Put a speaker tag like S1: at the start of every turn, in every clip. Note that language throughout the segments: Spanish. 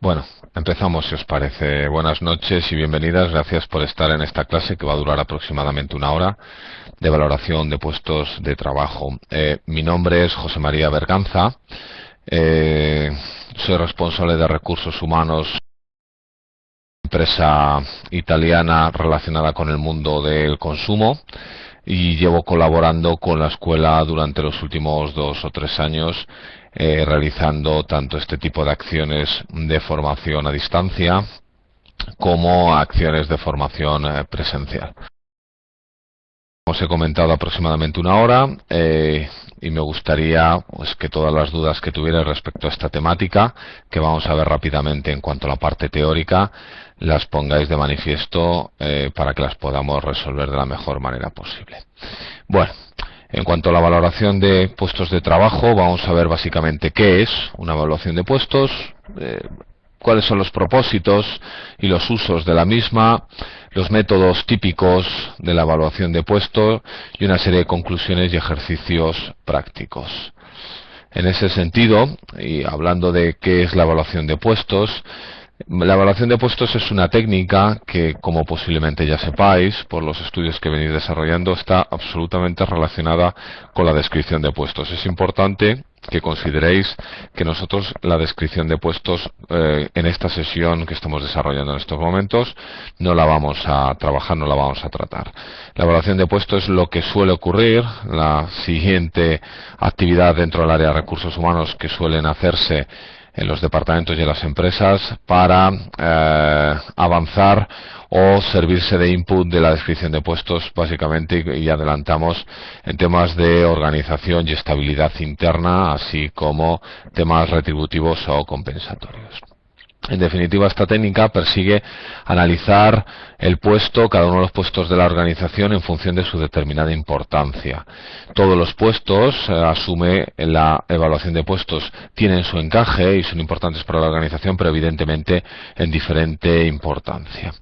S1: Bueno, empezamos si os parece. Buenas noches y bienvenidas. Gracias por estar en esta clase que va a durar aproximadamente una hora de valoración de puestos de trabajo. Mi nombre es José María Berganza. Soy responsable de recursos humanos, empresa italiana relacionada con el mundo del consumo, y llevo colaborando con la escuela durante los últimos 2 o 3 años, realizando tanto este tipo de acciones de formación a distancia como acciones de formación presencial. Os he comentado aproximadamente una hora y me gustaría que todas las dudas que tuvierais respecto a esta temática, que vamos a ver rápidamente en cuanto a la parte teórica, las pongáis de manifiesto para que las podamos resolver de la mejor manera posible. Bueno, en cuanto a la valoración de puestos de trabajo, vamos a ver básicamente qué es una evaluación de puestos, cuáles son los propósitos y los usos de la misma, los métodos típicos de la evaluación de puestos y una serie de conclusiones y ejercicios prácticos. En ese sentido, y hablando de qué es la evaluación de puestos, la evaluación de puestos es una técnica que, como posiblemente ya sepáis por los estudios que venís desarrollando, está absolutamente relacionada con la descripción de puestos. Es importante que consideréis que nosotros la descripción de puestos en esta sesión que estamos desarrollando en estos momentos no la vamos a trabajar, no la vamos a tratar. La evaluación de puestos es lo que suele ocurrir, la siguiente actividad dentro del área de recursos humanos que suelen hacerse en los departamentos y en las empresas para avanzar o servirse de input de la descripción de puestos, básicamente, y adelantamos en temas de organización y estabilidad interna, así como temas retributivos o compensatorios. En definitiva, esta técnica persigue analizar el puesto, cada uno de los puestos de la organización en función de su determinada importancia. Todos los puestos, asume la evaluación de puestos, tienen su encaje y son importantes para la organización, pero evidentemente en diferente importancia.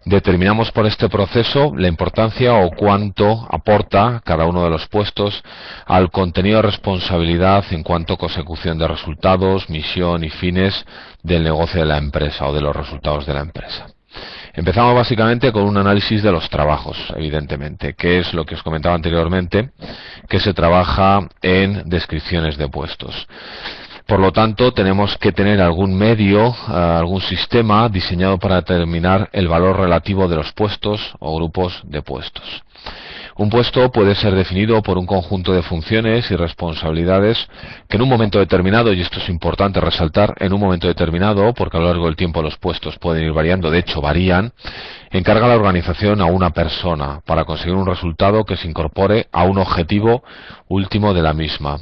S1: Determinamos por este proceso la importancia o cuánto aporta cada uno de los puestos al contenido de responsabilidad en cuanto a consecución de resultados, misión y fines del negocio de la empresa o de los resultados de la empresa. Empezamos básicamente con un análisis de los trabajos, evidentemente, que es lo que os comentaba anteriormente, que se trabaja en descripciones de puestos. Por lo tanto, tenemos que tener algún medio, algún sistema diseñado para determinar el valor relativo de los puestos o grupos de puestos. Un puesto puede ser definido por un conjunto de funciones y responsabilidades que en un momento determinado, y esto es importante resaltar, en un momento determinado, porque a lo largo del tiempo los puestos pueden ir variando, de hecho varían, encarga la organización a una persona para conseguir un resultado que se incorpore a un objetivo último de la misma.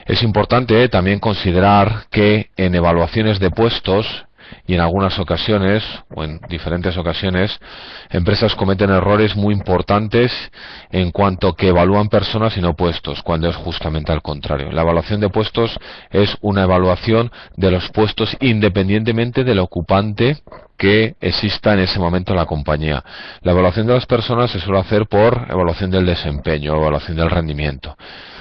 S1: Es importante también considerar que en evaluaciones de puestos, y en algunas ocasiones, o en diferentes ocasiones, empresas cometen errores muy importantes en cuanto que evalúan personas y no puestos, cuando es justamente al contrario. La evaluación de puestos es una evaluación de los puestos independientemente del ocupante que exista en ese momento en la compañía. La evaluación de las personas se suele hacer por evaluación del desempeño, evaluación del rendimiento.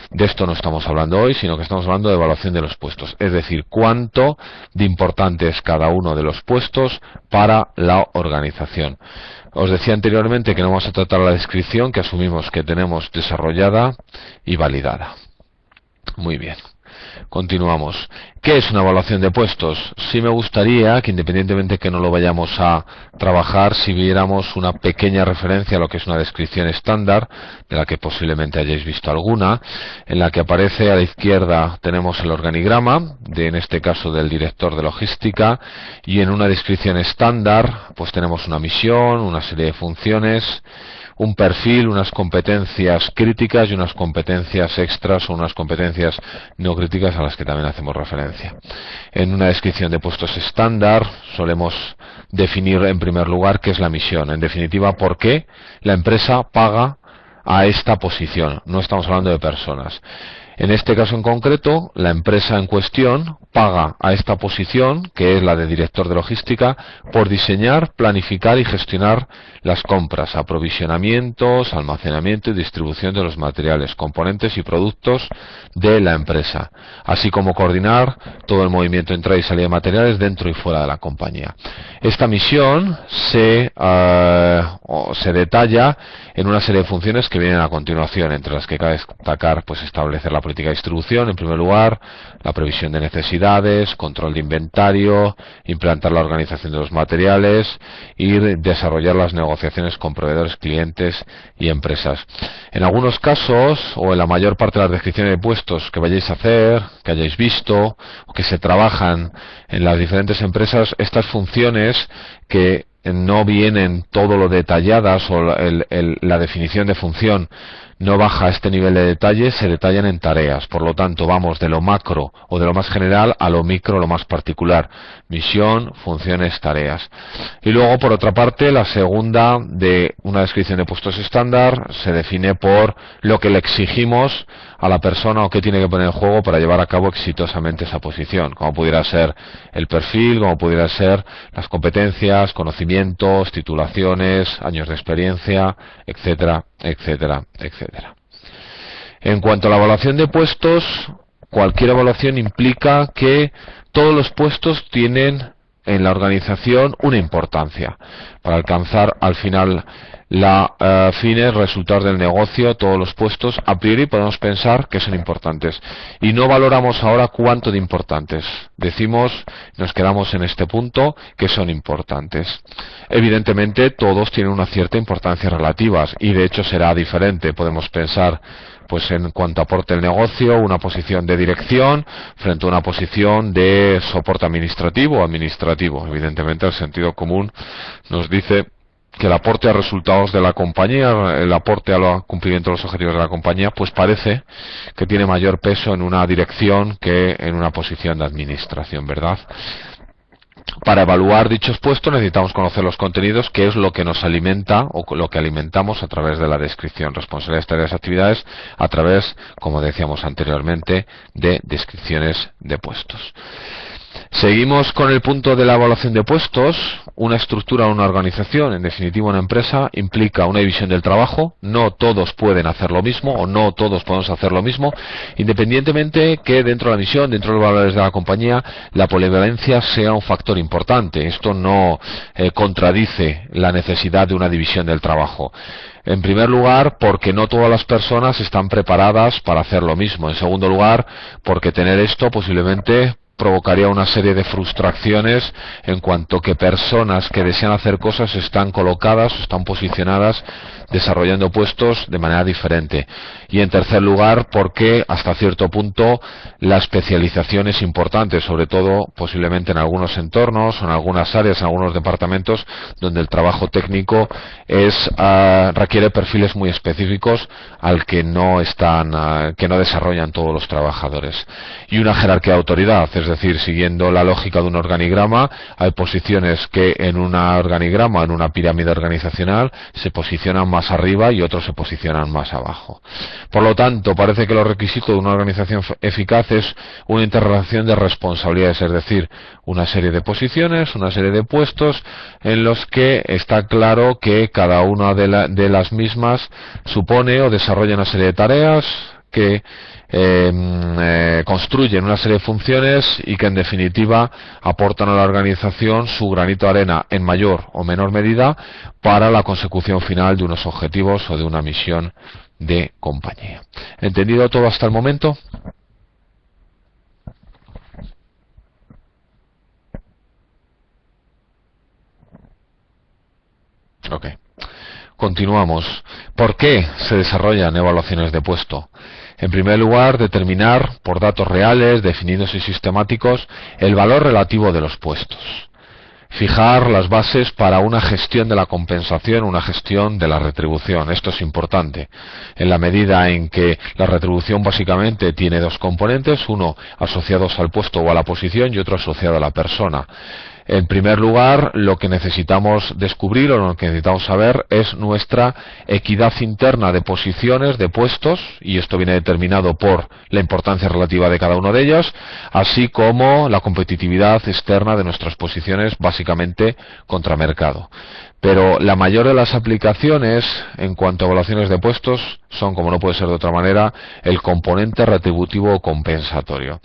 S1: De esto no estamos hablando hoy, sino que estamos hablando de evaluación de los puestos, es decir, cuánto de importante es cada uno de los puestos para la organización. Os decía anteriormente que no vamos a tratar la descripción, que asumimos que tenemos desarrollada y validada. Muy bien. Continuamos. ¿Qué es una evaluación de puestos? Sí me gustaría que, independientemente que no lo vayamos a trabajar, si viéramos una pequeña referencia a lo que es una descripción estándar, de la que posiblemente hayáis visto alguna, en la que aparece a la izquierda tenemos el organigrama, en este caso del director de logística, y en una descripción estándar pues tenemos una misión, una serie de funciones, un perfil, unas competencias críticas y unas competencias extras o unas competencias no críticas a las que también hacemos referencia. En una descripción de puestos estándar solemos definir en primer lugar qué es la misión, en definitiva por qué la empresa paga a esta posición, no estamos hablando de personas. En este caso en concreto, la empresa en cuestión paga a esta posición, que es la de director de logística, por diseñar, planificar y gestionar las compras, aprovisionamientos, almacenamiento y distribución de los materiales, componentes y productos de la empresa, así como coordinar todo el movimiento de entrada y salida de materiales dentro y fuera de la compañía. Esta misión se detalla en una serie de funciones que vienen a continuación, entre las que cabe destacar pues establecer la política de distribución, en primer lugar, la previsión de necesidades, control de inventario, implantar la organización de los materiales y desarrollar las negociaciones con proveedores, clientes y empresas. En algunos casos, o en la mayor parte de las descripciones de puestos que vayáis a hacer, que hayáis visto, o que se trabajan en las diferentes empresas, estas funciones que no vienen todo lo detalladas, o la definición de función no baja a este nivel de detalle, se detallan en tareas. Por lo tanto, vamos de lo macro o de lo más general a lo micro, lo más particular. Misión, funciones, tareas. Y luego, por otra parte, la segunda, de una descripción de puestos estándar, se define por lo que le exigimos a la persona o qué tiene que poner en juego para llevar a cabo exitosamente esa posición, como pudiera ser el perfil, como pudiera ser las competencias, conocimientos, titulaciones, años de experiencia, etcétera, etcétera, etcétera. En cuanto a la evaluación de puestos, cualquier evaluación implica que todos los puestos tienen en la organización una importancia para alcanzar al final fines, resultados del negocio. Todos los puestos a priori podemos pensar que son importantes y no valoramos ahora cuánto de importantes. Decimos, nos quedamos en este punto, que son importantes. Evidentemente todos tienen una cierta importancia relativa y de hecho será diferente. Podemos pensar pues en cuanto aporte el negocio, una posición de dirección frente a una posición de soporte administrativo. Evidentemente el sentido común nos dice que el aporte a resultados de la compañía, el aporte al cumplimiento de los objetivos de la compañía, pues parece que tiene mayor peso en una dirección que en una posición de administración, ¿verdad? Para evaluar dichos puestos necesitamos conocer los contenidos, que es lo que nos alimenta o lo que alimentamos a través de la descripción, responsabilidades, tareas, actividades, a través, como decíamos anteriormente, de descripciones de puestos. Seguimos con el punto de la evaluación de puestos. Una estructura o una organización, en definitiva una empresa, implica una división del trabajo. No todos pueden hacer lo mismo o no todos podemos hacer lo mismo, independientemente que dentro de la misión, dentro de los valores de la compañía, la polivalencia sea un factor importante. Esto no contradice la necesidad de una división del trabajo. En primer lugar, porque no todas las personas están preparadas para hacer lo mismo. En segundo lugar, porque tener esto posiblemente provocaría una serie de frustraciones en cuanto que personas que desean hacer cosas están colocadas, están posicionadas, desarrollando puestos de manera diferente. Y en tercer lugar, porque hasta cierto punto la especialización es importante, sobre todo posiblemente en algunos entornos, en algunas áreas, en algunos departamentos donde el trabajo técnico requiere perfiles muy específicos al que no desarrollan todos los trabajadores. Y una jerarquía de autoridad, es decir, siguiendo la lógica de un organigrama, hay posiciones que en un organigrama, en una pirámide organizacional, se posicionan más arriba y otros se posicionan más abajo. Por lo tanto, parece que los requisitos de una organización eficaz es una interrelación de responsabilidades, es decir, una serie de posiciones, una serie de puestos en los que está claro que cada una de las mismas supone o desarrolla una serie de tareas que construyen una serie de funciones y que en definitiva aportan a la organización su granito de arena en mayor o menor medida para la consecución final de unos objetivos o de una misión de compañía. ¿Entendido todo hasta el momento? Ok. Continuamos. ¿Por qué se desarrollan evaluaciones de puesto? En primer lugar, determinar por datos reales, definidos y sistemáticos, el valor relativo de los puestos. Fijar las bases para una gestión de la compensación, una gestión de la retribución. Esto es importante, en la medida en que la retribución básicamente tiene dos componentes, uno asociados al puesto o a la posición y otro asociado a la persona. En primer lugar, lo que necesitamos descubrir o lo que necesitamos saber es nuestra equidad interna de posiciones, de puestos, y esto viene determinado por la importancia relativa de cada uno de ellos, así como la competitividad externa de nuestras posiciones, básicamente contra mercado. Pero la mayor de las aplicaciones en cuanto a evaluaciones de puestos son, como no puede ser de otra manera, el componente retributivo o compensatorio.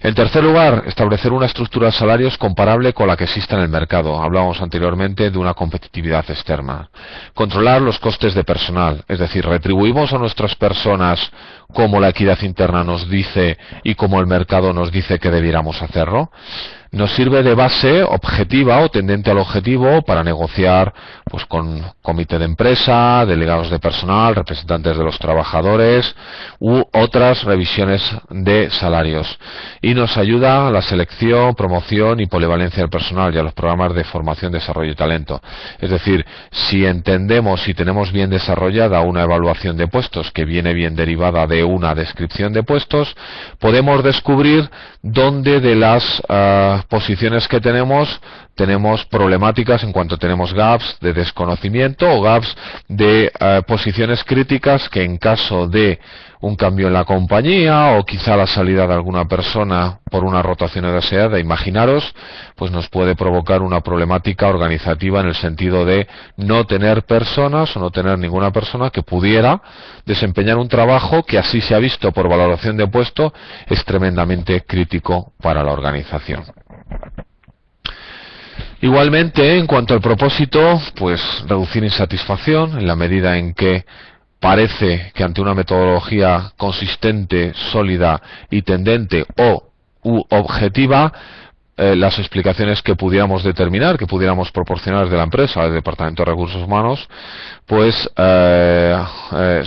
S1: En tercer lugar, establecer una estructura de salarios comparable con la que existe en el mercado. Hablábamos anteriormente de una competitividad externa. Controlar los costes de personal, es decir, retribuimos a nuestras personas como la equidad interna nos dice y como el mercado nos dice que debiéramos hacerlo. Nos sirve de base objetiva o tendente al objetivo para negociar pues con comité de empresa, delegados de personal, representantes de los trabajadores u otras revisiones de salarios. Y nos ayuda a la selección, promoción y polivalencia del personal y a los programas de formación, desarrollo y talento. Es decir, si entendemos y tenemos bien desarrollada una evaluación de puestos que viene bien derivada de una descripción de puestos, podemos descubrir dónde de las posiciones que tenemos problemáticas en cuanto tenemos gaps de desconocimiento o gaps de posiciones críticas que en caso de un cambio en la compañía o quizá la salida de alguna persona por una rotación deseada, imaginaros, pues nos puede provocar una problemática organizativa en el sentido de no tener personas o no tener ninguna persona que pudiera desempeñar un trabajo que así se ha visto por valoración de puesto es tremendamente crítico para la organización. Igualmente, en cuanto al propósito, pues reducir insatisfacción en la medida en que parece que ante una metodología consistente, sólida y tendente u objetiva, las explicaciones que pudiéramos determinar, que pudiéramos proporcionar de la empresa al Departamento de Recursos Humanos, pues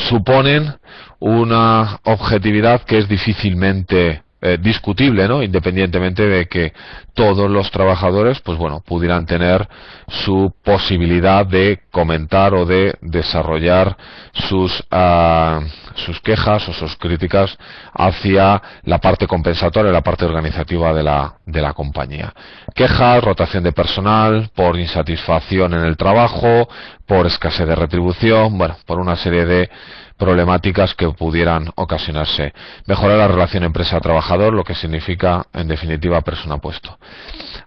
S1: suponen una objetividad que es difícilmente discutible, ¿no? Independientemente de que todos los trabajadores pues bueno, pudieran tener su posibilidad de comentar o de desarrollar sus quejas o sus críticas hacia la parte compensatoria, la parte organizativa de la compañía. Quejas, rotación de personal, por insatisfacción en el trabajo, por escasez de retribución, bueno, por una serie de problemáticas que pudieran ocasionarse. Mejorar la relación empresa-trabajador, lo que significa, en definitiva, persona-puesto.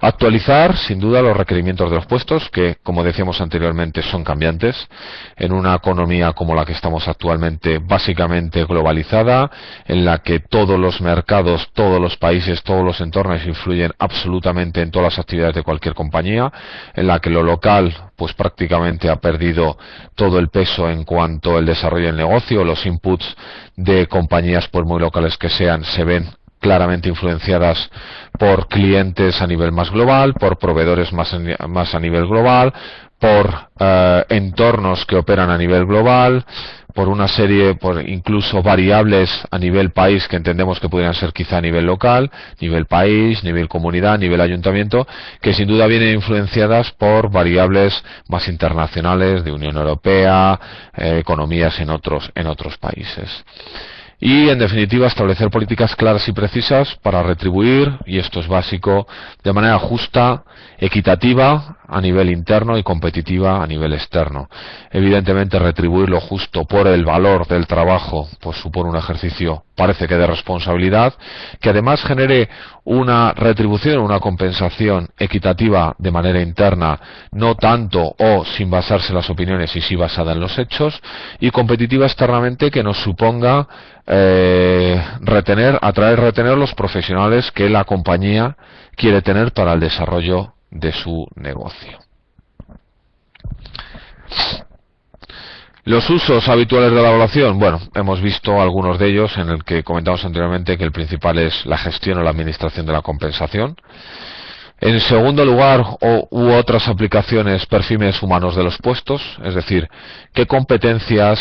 S1: Actualizar, sin duda, los requerimientos de los puestos, que, como decíamos anteriormente, son cambiantes. En una economía como la que estamos actualmente, básicamente globalizada, en la que todos los mercados, todos los países, todos los entornos influyen absolutamente en todas las actividades de cualquier compañía, en la que lo local, pues prácticamente ha perdido todo el peso en cuanto al desarrollo del negocio. Los inputs de compañías, por muy locales que sean, se ven claramente influenciadas por clientes a nivel más global, por proveedores más a nivel global, por entornos que operan a nivel global, por una serie, por incluso variables a nivel país que entendemos que pudieran ser quizá a nivel local, nivel país, nivel comunidad, nivel ayuntamiento, que sin duda vienen influenciadas por variables más internacionales de Unión Europea, economías en otros países. Y, en definitiva, establecer políticas claras y precisas para retribuir, y esto es básico, de manera justa, equitativa a nivel interno y competitiva a nivel externo. Evidentemente, retribuir lo justo por el valor del trabajo pues supone un ejercicio, parece que de responsabilidad, que además genere una retribución, una compensación equitativa de manera interna, no tanto o sin basarse en las opiniones y sí basada en los hechos, y competitiva externamente, que nos suponga atraer y retener los profesionales que la compañía quiere tener para el desarrollo de su negocio. Los usos habituales de la evaluación, bueno, hemos visto algunos de ellos en el que comentamos anteriormente que el principal es la gestión o la administración de la compensación. En segundo lugar, u otras aplicaciones, perfiles humanos de los puestos, es decir, qué competencias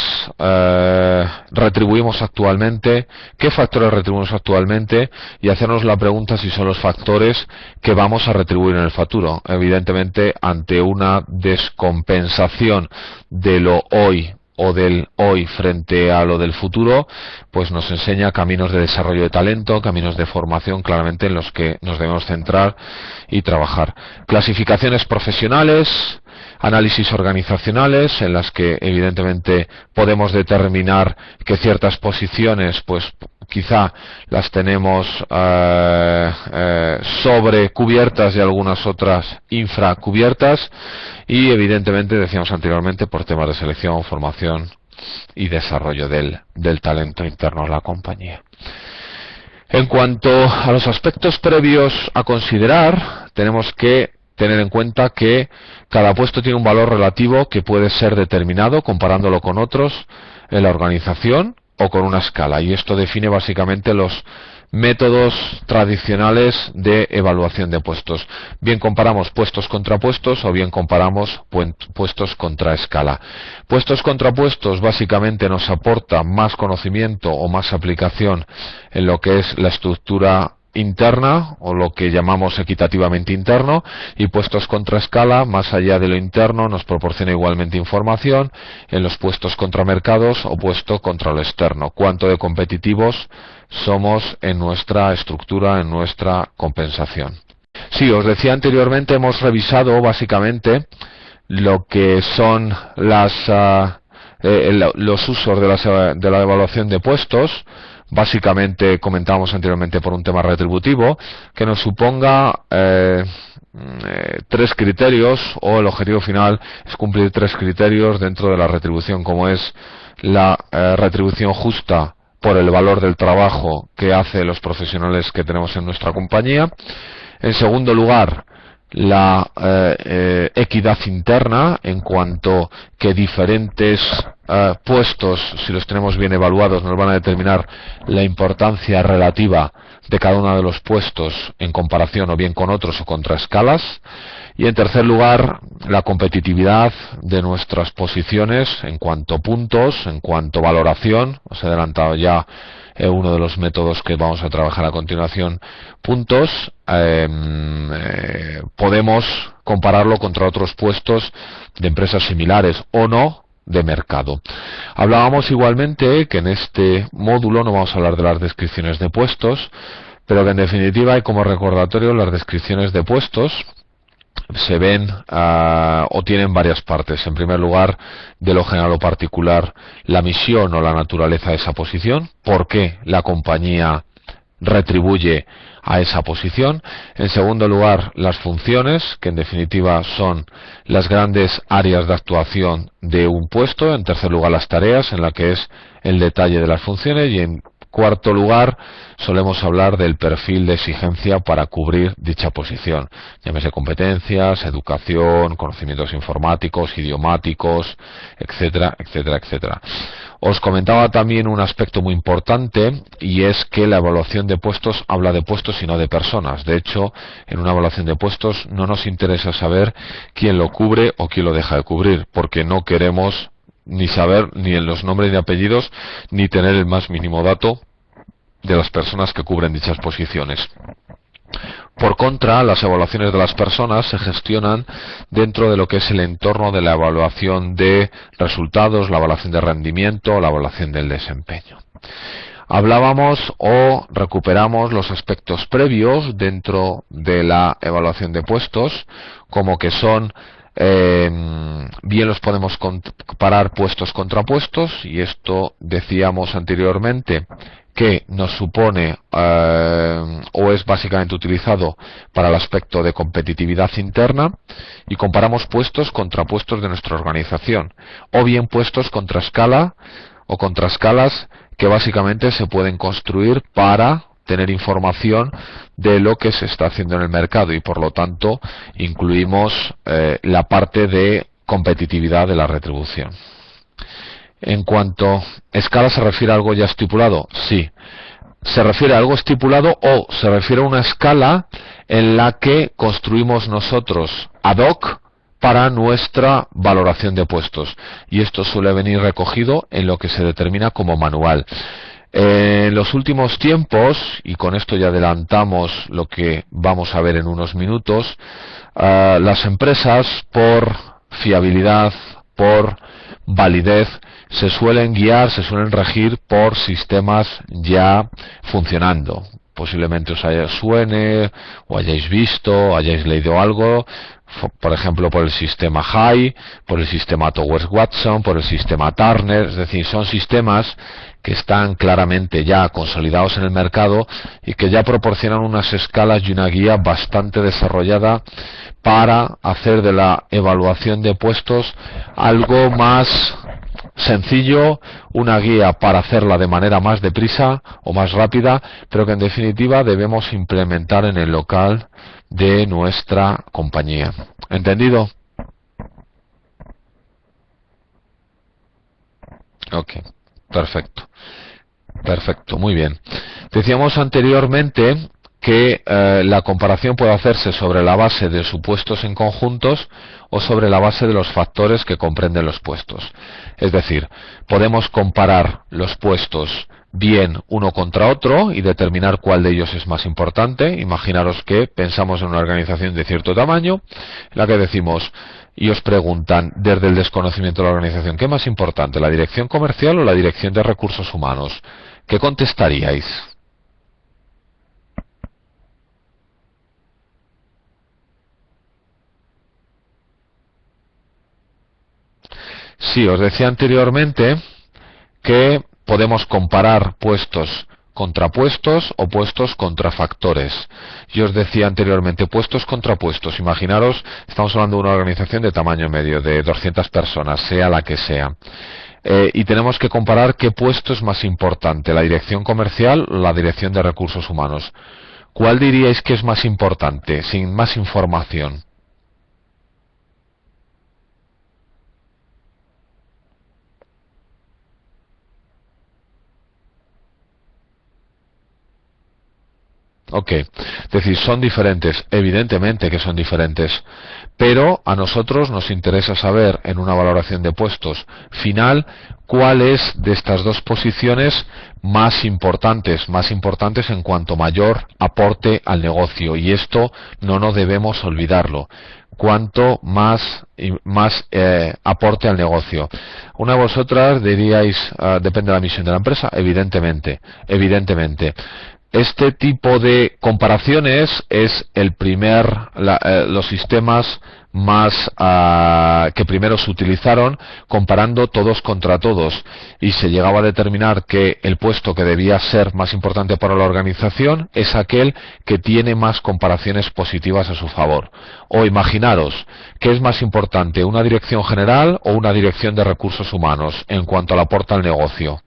S1: retribuimos actualmente, qué factores retribuimos actualmente, y hacernos la pregunta si son los factores que vamos a retribuir en el futuro. Evidentemente, ante una descompensación de lo hoy o del hoy frente a lo del futuro, pues nos enseña caminos de desarrollo de talento, caminos de formación claramente en los que nos debemos centrar y trabajar. Clasificaciones profesionales, análisis organizacionales, en las que evidentemente podemos determinar que ciertas posiciones pues quizá las tenemos sobrecubiertas y algunas otras infracubiertas, y evidentemente, decíamos anteriormente, por temas de selección, formación y desarrollo del talento interno a la compañía. En cuanto a los aspectos previos a considerar, tenemos que tener en cuenta que cada puesto tiene un valor relativo que puede ser determinado comparándolo con otros en la organización o con una escala, y esto define básicamente los métodos tradicionales de evaluación de puestos. Bien comparamos puestos contra puestos o bien comparamos puestos contra escala. Puestos contra puestos básicamente nos aporta más conocimiento o más aplicación en lo que es la estructura interna, o lo que llamamos equitativamente interno, y puestos contra escala, más allá de lo interno, nos proporciona igualmente información en los puestos contra mercados o puesto contra lo externo, cuánto de competitivos somos en nuestra estructura, en nuestra compensación. Sí, os decía anteriormente, hemos revisado básicamente lo que son los usos de la evaluación de puestos. Básicamente comentábamos anteriormente por un tema retributivo que nos suponga 3 criterios, o el objetivo final es cumplir 3 criterios dentro de la retribución, como es la retribución justa por el valor del trabajo que hacen los profesionales que tenemos en nuestra compañía. En segundo lugar, la equidad interna, en cuanto que diferentes puestos, si los tenemos bien evaluados, nos van a determinar la importancia relativa de cada uno de los puestos en comparación o bien con otros o contra escalas. Y en tercer lugar, la competitividad de nuestras posiciones en cuanto a puntos, en cuanto a valoración. Os he adelantado ya uno de los métodos que vamos a trabajar a continuación, puntos. Podemos compararlo contra otros puestos de empresas similares o no de mercado. Hablábamos igualmente que en este módulo no vamos a hablar de las descripciones de puestos, pero que en definitiva, y como recordatorio, las descripciones de puestos se ven o tienen varias partes. En primer lugar, de lo general o particular, la misión o la naturaleza de esa posición, por qué la compañía retribuye a esa posición. En segundo lugar, las funciones, que en definitiva son las grandes áreas de actuación de un puesto. En tercer lugar, las tareas, en la que es el detalle de las funciones. Y en cuarto lugar, solemos hablar del perfil de exigencia para cubrir dicha posición, llámese competencias, educación, conocimientos informáticos, idiomáticos, etcétera, etcétera, etcétera. Os comentaba también un aspecto muy importante, y es que la evaluación de puestos habla de puestos y no de personas. De hecho, en una evaluación de puestos no nos interesa saber quién lo cubre o quién lo deja de cubrir, porque no queremos ni saber ni en los nombres ni apellidos, ni tener el más mínimo dato de las personas que cubren dichas posiciones. Por contra, las evaluaciones de las personas se gestionan dentro de lo que es el entorno de la evaluación de resultados, la evaluación de rendimiento, la evaluación del desempeño. Hablábamos o recuperamos los aspectos previos dentro de la evaluación de puestos, como que son bien los podemos comparar puestos contra puestos, y esto decíamos anteriormente que nos supone o es básicamente utilizado para el aspecto de competitividad interna, y comparamos puestos contra puestos de nuestra organización, o bien puestos contra escala o contra escalas que básicamente se pueden construir para tener información de lo que se está haciendo en el mercado, y por lo tanto incluimos la parte de competitividad de la retribución. En cuanto a escala, ¿se refiere a algo ya estipulado? Sí. ¿Se refiere a algo estipulado o se refiere a una escala en la que construimos nosotros ad hoc para nuestra valoración de puestos? Y esto suele venir recogido en lo que se determina como manual. En los últimos tiempos, y con esto ya adelantamos lo que vamos a ver en unos minutos, las empresas, por fiabilidad, por validez, se suelen guiar, se suelen regir por sistemas ya funcionando. Posiblemente os suene, o hayáis visto, o hayáis leído algo, por ejemplo por el sistema HAI, por el sistema Towers Watson, por el sistema Turner. Es decir, son sistemas que están claramente ya consolidados en el mercado y que ya proporcionan unas escalas y una guía bastante desarrollada para hacer de la evaluación de puestos algo más sencillo, una guía para hacerla de manera más deprisa o más rápida, pero que en definitiva debemos implementar en el local de nuestra compañía. ¿Entendido? Ok, perfecto. Perfecto, muy bien. Decíamos anteriormente que la comparación puede hacerse sobre la base de supuestos en conjuntos o sobre la base de los factores que comprenden los puestos. Es decir, podemos comparar los puestos bien uno contra otro y determinar cuál de ellos es más importante. Imaginaros que pensamos en una organización de cierto tamaño, en la que decimos y os preguntan desde el desconocimiento de la organización, ¿qué es más importante, la dirección comercial o la dirección de recursos humanos? ¿Qué contestaríais? Sí, os decía anteriormente que podemos comparar puestos contrapuestos o puestos contra factores. Yo os decía anteriormente, puestos contrapuestos. Imaginaros, estamos hablando de una organización de tamaño medio, de 200 personas, sea la que sea. Y tenemos que comparar qué puesto es más importante, la dirección comercial o la dirección de recursos humanos. ¿Cuál diríais que es más importante, sin más información? Ok, es decir, son diferentes, evidentemente que son diferentes, pero a nosotros nos interesa saber en una valoración de puestos final cuál es de estas dos posiciones más importantes en cuanto mayor aporte al negocio, y esto no nos debemos olvidarlo. Cuanto más aporte al negocio. Una de vosotras diríais, depende de la misión de la empresa, evidentemente. Este tipo de comparaciones es los sistemas más que primero se utilizaron comparando todos contra todos, y se llegaba a determinar que el puesto que debía ser más importante para la organización es aquel que tiene más comparaciones positivas a su favor. O imaginaros, ¿qué es más importante, una dirección general o una dirección de recursos humanos en cuanto al aporte al negocio?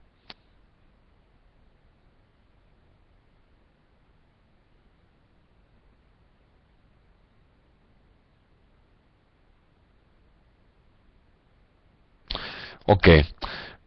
S1: Ok,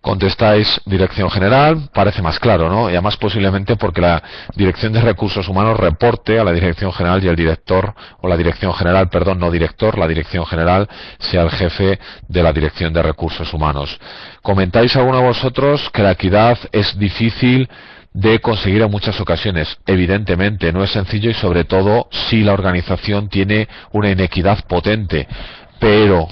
S1: contestáis dirección general, parece más claro, ¿no? Y además posiblemente porque la dirección de recursos humanos reporte a la dirección general y el director, o la dirección general, perdón, no director, la dirección general sea el jefe de la dirección de recursos humanos. ¿Comentáis alguno de vosotros que la equidad es difícil de conseguir en muchas ocasiones? Evidentemente, no es sencillo, y sobre todo si la organización tiene una inequidad potente, pero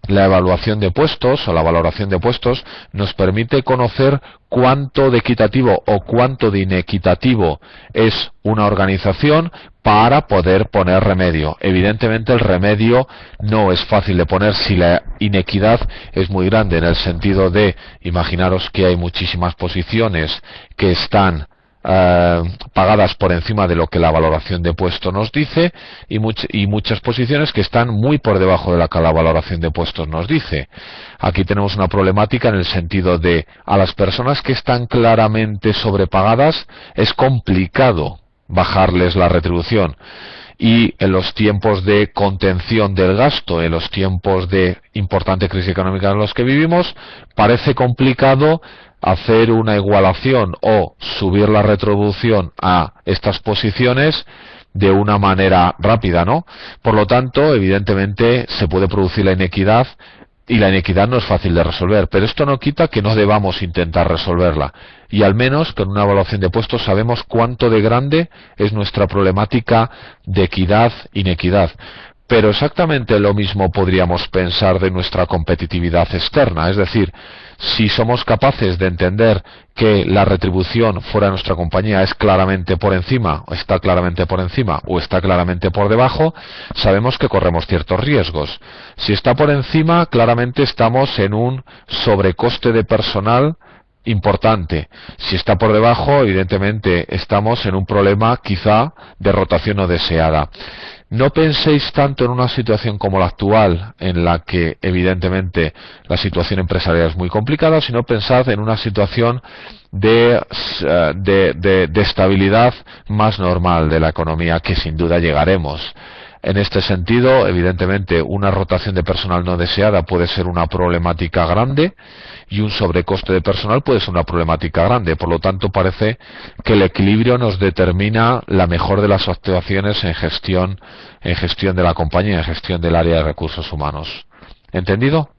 S1: la evaluación de puestos o la valoración de puestos nos permite conocer cuánto de equitativo o cuánto de inequitativo es una organización para poder poner remedio. Evidentemente el remedio no es fácil de poner si la inequidad es muy grande, en el sentido de, imaginaros que hay muchísimas posiciones que están pagadas por encima de lo que la valoración de puesto nos dice, y muchas posiciones que están muy por debajo de lo que la valoración de puestos nos dice. Aquí tenemos una problemática en el sentido de, a las personas que están claramente sobrepagadas es complicado bajarles la retribución, y en los tiempos de contención del gasto, en los tiempos de importante crisis económica en los que vivimos, parece complicado hacer una igualación o subir la retribución a estas posiciones de una manera rápida, ¿no? Por lo tanto, evidentemente se puede producir la inequidad, y la inequidad no es fácil de resolver, pero esto no quita que no debamos intentar resolverla, y al menos con una evaluación de puestos sabemos cuánto de grande es nuestra problemática de equidad-inequidad. Pero exactamente lo mismo podríamos pensar de nuestra competitividad externa, es decir, si somos capaces de entender que la retribución fuera de nuestra compañía es claramente por encima, o está claramente por encima, o está claramente por debajo, sabemos que corremos ciertos riesgos. Si está por encima, claramente estamos en un sobrecoste de personal importante. Si está por debajo, evidentemente estamos en un problema quizá de rotación no deseada. No penséis tanto en una situación como la actual, en la que evidentemente la situación empresarial es muy complicada, sino pensad en una situación de estabilidad más normal de la economía, que sin duda llegaremos. En este sentido, evidentemente, una rotación de personal no deseada puede ser una problemática grande y un sobrecoste de personal puede ser una problemática grande. Por lo tanto, parece que el equilibrio nos determina la mejor de las actuaciones en gestión de la compañía, en gestión del área de recursos humanos. ¿Entendido?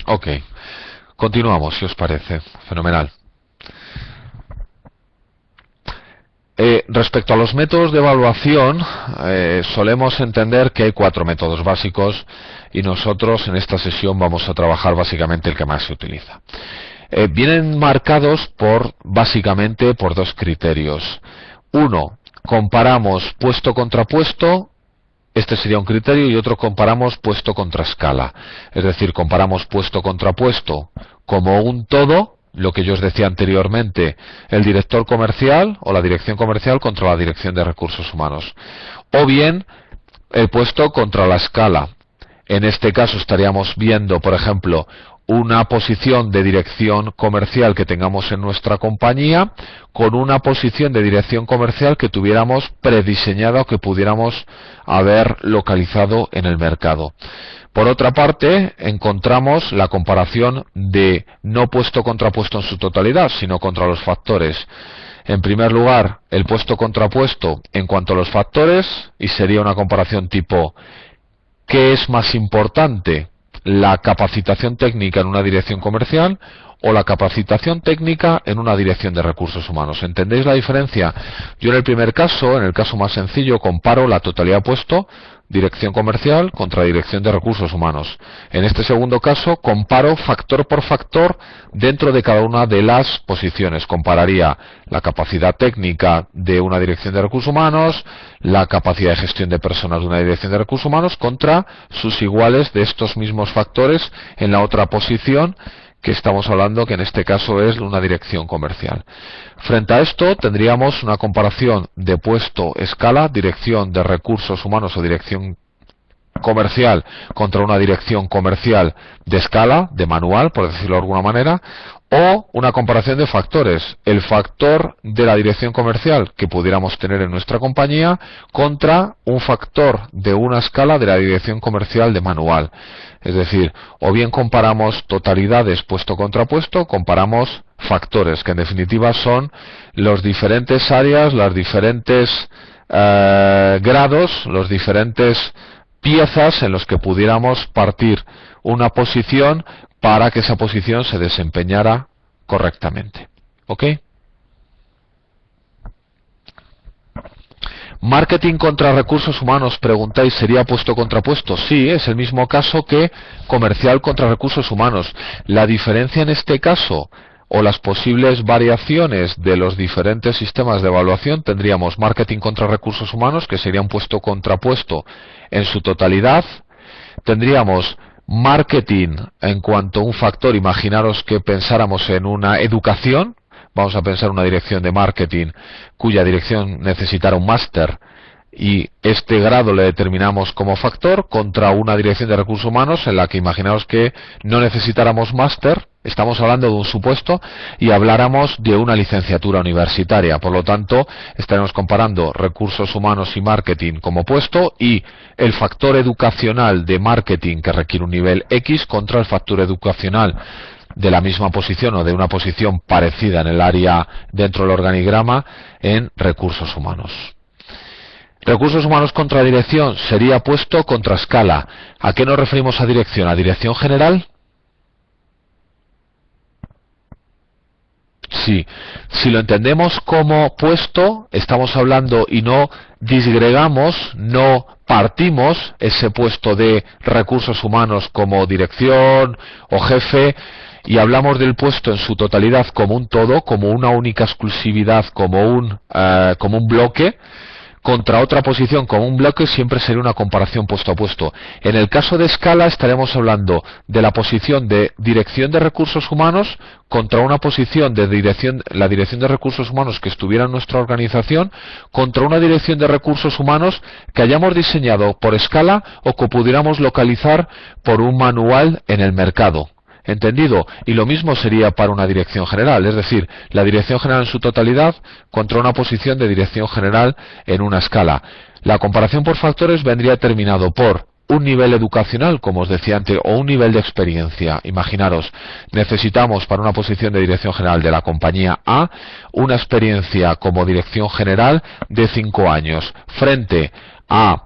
S1: Ok. Continuamos, si os parece. Fenomenal. Respecto a los métodos de evaluación, solemos entender que hay 4 métodos básicos y nosotros en esta sesión vamos a trabajar básicamente el que más se utiliza. Vienen marcados básicamente por 2 criterios. Uno, comparamos puesto contra puesto. Este sería un criterio, y otro, comparamos puesto contra escala. Es decir, comparamos puesto contra puesto como un todo, lo que yo os decía anteriormente, el director comercial o la dirección comercial contra la dirección de recursos humanos. O bien, el puesto contra la escala. En este caso estaríamos viendo, por ejemplo, una posición de dirección comercial que tengamos en nuestra compañía con una posición de dirección comercial que tuviéramos prediseñada o que pudiéramos haber localizado en el mercado. Por otra parte, encontramos la comparación de no puesto contra puesto en su totalidad, sino contra los factores. En primer lugar, el puesto contra puesto en cuanto a los factores, y sería una comparación tipo ¿qué es más importante? ¿La capacitación técnica en una dirección comercial o la capacitación técnica en una dirección de recursos humanos? ¿Entendéis la diferencia? Yo en el primer caso, en el caso más sencillo, comparo la totalidad puesto, dirección comercial contra dirección de recursos humanos. En este segundo caso, comparo factor por factor dentro de cada una de las posiciones. Compararía la capacidad técnica de una dirección de recursos humanos, la capacidad de gestión de personas de una dirección de recursos humanos contra sus iguales de estos mismos factores en la otra posición, que estamos hablando que en este caso es una dirección comercial. Frente a esto tendríamos una comparación de puesto escala, dirección de recursos humanos o dirección comercial contra una dirección comercial de escala, de manual, por decirlo de alguna manera, o una comparación de factores, el factor de la dirección comercial que pudiéramos tener en nuestra compañía contra un factor de una escala de la dirección comercial de manual. Es decir, o bien comparamos totalidades puesto contra puesto, comparamos factores, que en definitiva son los diferentes áreas, los diferentes grados, los diferentes piezas en los que pudiéramos partir una posición para que esa posición se desempeñara correctamente. ¿Ok? Marketing contra recursos humanos, preguntáis, ¿sería puesto contra puesto? Sí, es el mismo caso que comercial contra recursos humanos. La diferencia en este caso, o las posibles variaciones de los diferentes sistemas de evaluación, tendríamos marketing contra recursos humanos, que sería un puesto contra puesto en su totalidad. Tendríamos marketing en cuanto a un factor, imaginaros que pensáramos en una educación. Vamos a pensar una dirección de marketing cuya dirección necesitara un máster y este grado le determinamos como factor, contra una dirección de recursos humanos en la que imaginaos que no necesitáramos máster, estamos hablando de un supuesto, y habláramos de una licenciatura universitaria. Por lo tanto, estaremos comparando recursos humanos y marketing como puesto y el factor educacional de marketing que requiere un nivel X contra el factor educacional de la misma posición o de una posición parecida en el área dentro del organigrama en recursos humanos. Recursos humanos contra dirección sería puesto contra escala. ¿A qué nos referimos a dirección? ¿A dirección general? Sí, si lo entendemos como puesto, estamos hablando y no disgregamos, no partimos ese puesto de recursos humanos como dirección o jefe y hablamos del puesto en su totalidad como un todo, como una única exclusividad, como un bloque, contra otra posición como un bloque, siempre sería una comparación puesto a puesto. En el caso de escala estaremos hablando de la posición de dirección de recursos humanos contra una posición de la dirección de recursos humanos que estuviera en nuestra organización, contra una dirección de recursos humanos que hayamos diseñado por escala o que pudiéramos localizar por un manual en el mercado. ¿Entendido? Y lo mismo sería para una dirección general, es decir, la dirección general en su totalidad contra una posición de dirección general en una escala. La comparación por factores vendría determinado por un nivel educacional, como os decía antes, o un nivel de experiencia. Imaginaros, necesitamos para una posición de dirección general de la compañía A una experiencia como dirección general de 5 años frente a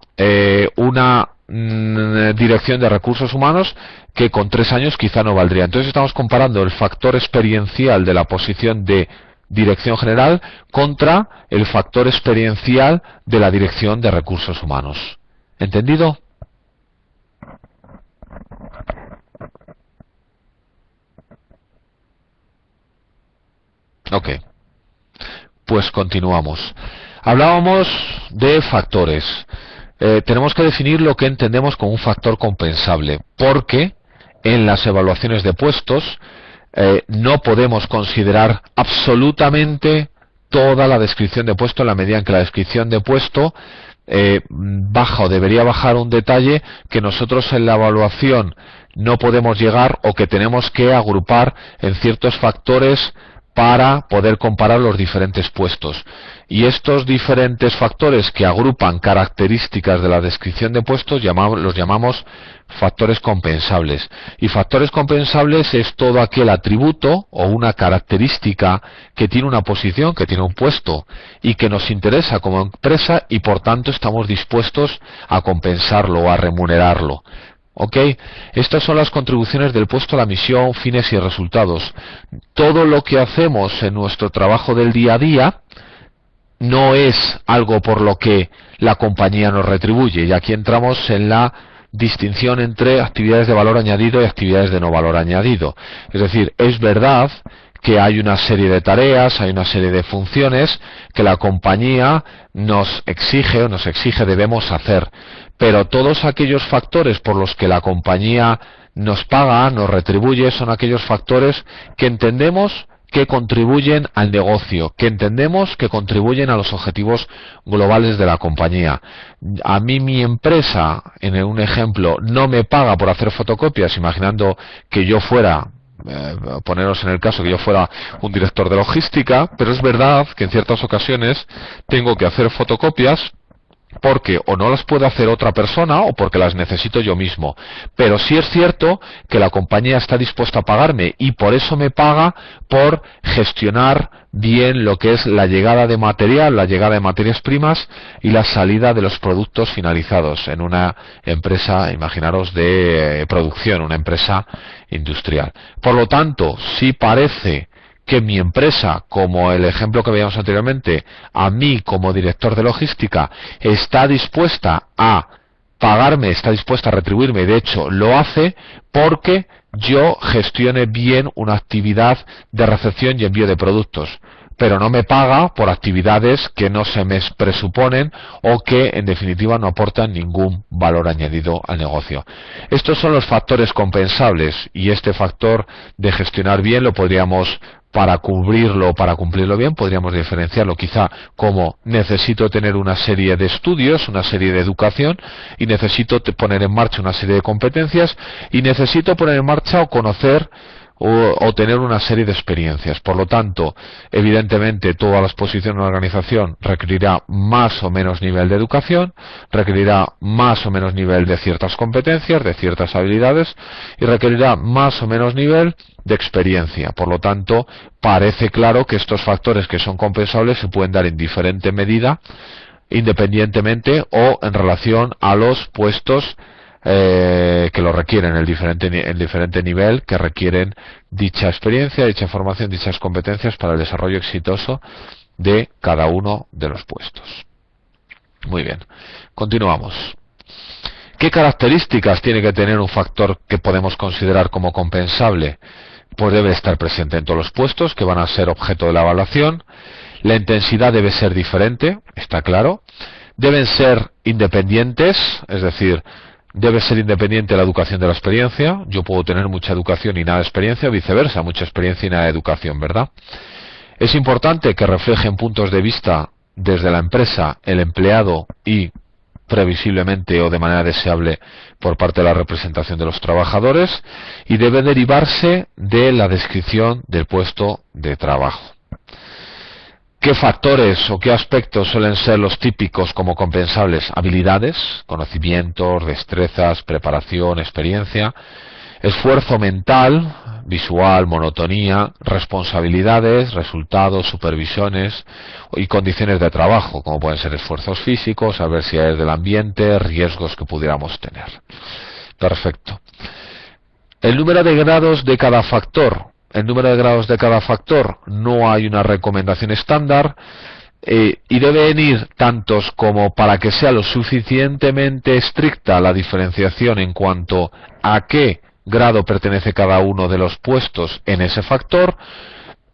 S1: una dirección de recursos humanos que con 3 años quizá no valdría. Entonces estamos comparando el factor experiencial de la posición de dirección general contra el factor experiencial de la dirección de recursos humanos. ¿Entendido? Ok, pues continuamos. Hablábamos de factores. Tenemos que definir lo que entendemos como un factor compensable, porque en las evaluaciones de puestos no podemos considerar absolutamente toda la descripción de puesto en la medida en que la descripción de puesto baja o debería bajar un detalle que nosotros en la evaluación no podemos llegar o que tenemos que agrupar en ciertos factores para poder comparar los diferentes puestos. Y estos diferentes factores que agrupan características de la descripción de puestos los llamamos factores compensables. Y factores compensables es todo aquel atributo o una característica que tiene una posición, que tiene un puesto y que nos interesa como empresa y por tanto estamos dispuestos a compensarlo o a remunerarlo. ¿Ok? Estas son las contribuciones del puesto a la misión, fines y resultados. Todo lo que hacemos en nuestro trabajo del día a día no es algo por lo que la compañía nos retribuye. Y aquí entramos en la distinción entre actividades de valor añadido y actividades de no valor añadido. Es decir, es verdad que hay una serie de tareas, hay una serie de funciones que la compañía nos exige debemos hacer. Pero todos aquellos factores por los que la compañía nos paga, nos retribuye, son aquellos factores que entendemos que contribuyen al negocio, que entendemos que contribuyen a los objetivos globales de la compañía. A mí mi empresa, en un ejemplo, no me paga por hacer fotocopias, imaginando que yo fuera, poneros en el caso que yo fuera un director de logística, pero es verdad que en ciertas ocasiones tengo que hacer fotocopias porque o no las puede hacer otra persona o porque las necesito yo mismo. Pero sí es cierto que la compañía está dispuesta a pagarme y por eso me paga por gestionar bien lo que es la llegada de material, la llegada de materias primas y la salida de los productos finalizados en una empresa, imaginaros, de producción, una empresa industrial. Por lo tanto, sí parece que mi empresa, como el ejemplo que veíamos anteriormente, a mí como director de logística, está dispuesta a pagarme, está dispuesta a retribuirme, de hecho lo hace porque yo gestione bien una actividad de recepción y envío de productos, pero no me paga por actividades que no se me presuponen o que en definitiva no aportan ningún valor añadido al negocio. Estos son los factores compensables y este factor de gestionar bien lo podríamos, para cumplirlo bien, podríamos diferenciarlo quizá como necesito tener una serie de estudios, una serie de educación y necesito poner en marcha una serie de competencias y necesito poner en marcha o conocer o tener una serie de experiencias. Por lo tanto, evidentemente todas las posiciones de una organización requerirá más o menos nivel de educación, requerirá más o menos nivel de ciertas competencias, de ciertas habilidades y requerirá más o menos nivel de experiencia. Por lo tanto, parece claro que estos factores que son compensables se pueden dar en diferente medida, independientemente o en relación a los puestos que lo requieren en diferente nivel, que requieren dicha experiencia, dicha formación, dichas competencias para el desarrollo exitoso de cada uno de los puestos. Muy bien, continuamos. ¿Qué características tiene que tener un factor que podemos considerar como compensable? Pues debe estar presente en todos los puestos que van a ser objeto de la evaluación. La intensidad debe ser diferente, está claro. Deben ser independientes, es decir, debe ser independiente la educación de la experiencia. Yo puedo tener mucha educación y nada de experiencia, o viceversa, mucha experiencia y nada de educación, ¿verdad? Es importante que reflejen puntos de vista desde la empresa, el empleado y previsiblemente o de manera deseable por parte de la representación de los trabajadores, y debe derivarse de la descripción del puesto de trabajo. ¿Qué factores o qué aspectos suelen ser los típicos como compensables? Habilidades, conocimientos, destrezas, preparación, experiencia, esfuerzo mental, visual, monotonía, responsabilidades, resultados, supervisiones y condiciones de trabajo, como pueden ser esfuerzos físicos, adversidades del ambiente, riesgos que pudiéramos tener. Perfecto. El número de grados de cada factor. El número de grados de cada factor, no hay una recomendación estándar, y deben ir tantos como para que sea lo suficientemente estricta la diferenciación en cuanto a qué grado pertenece cada uno de los puestos en ese factor,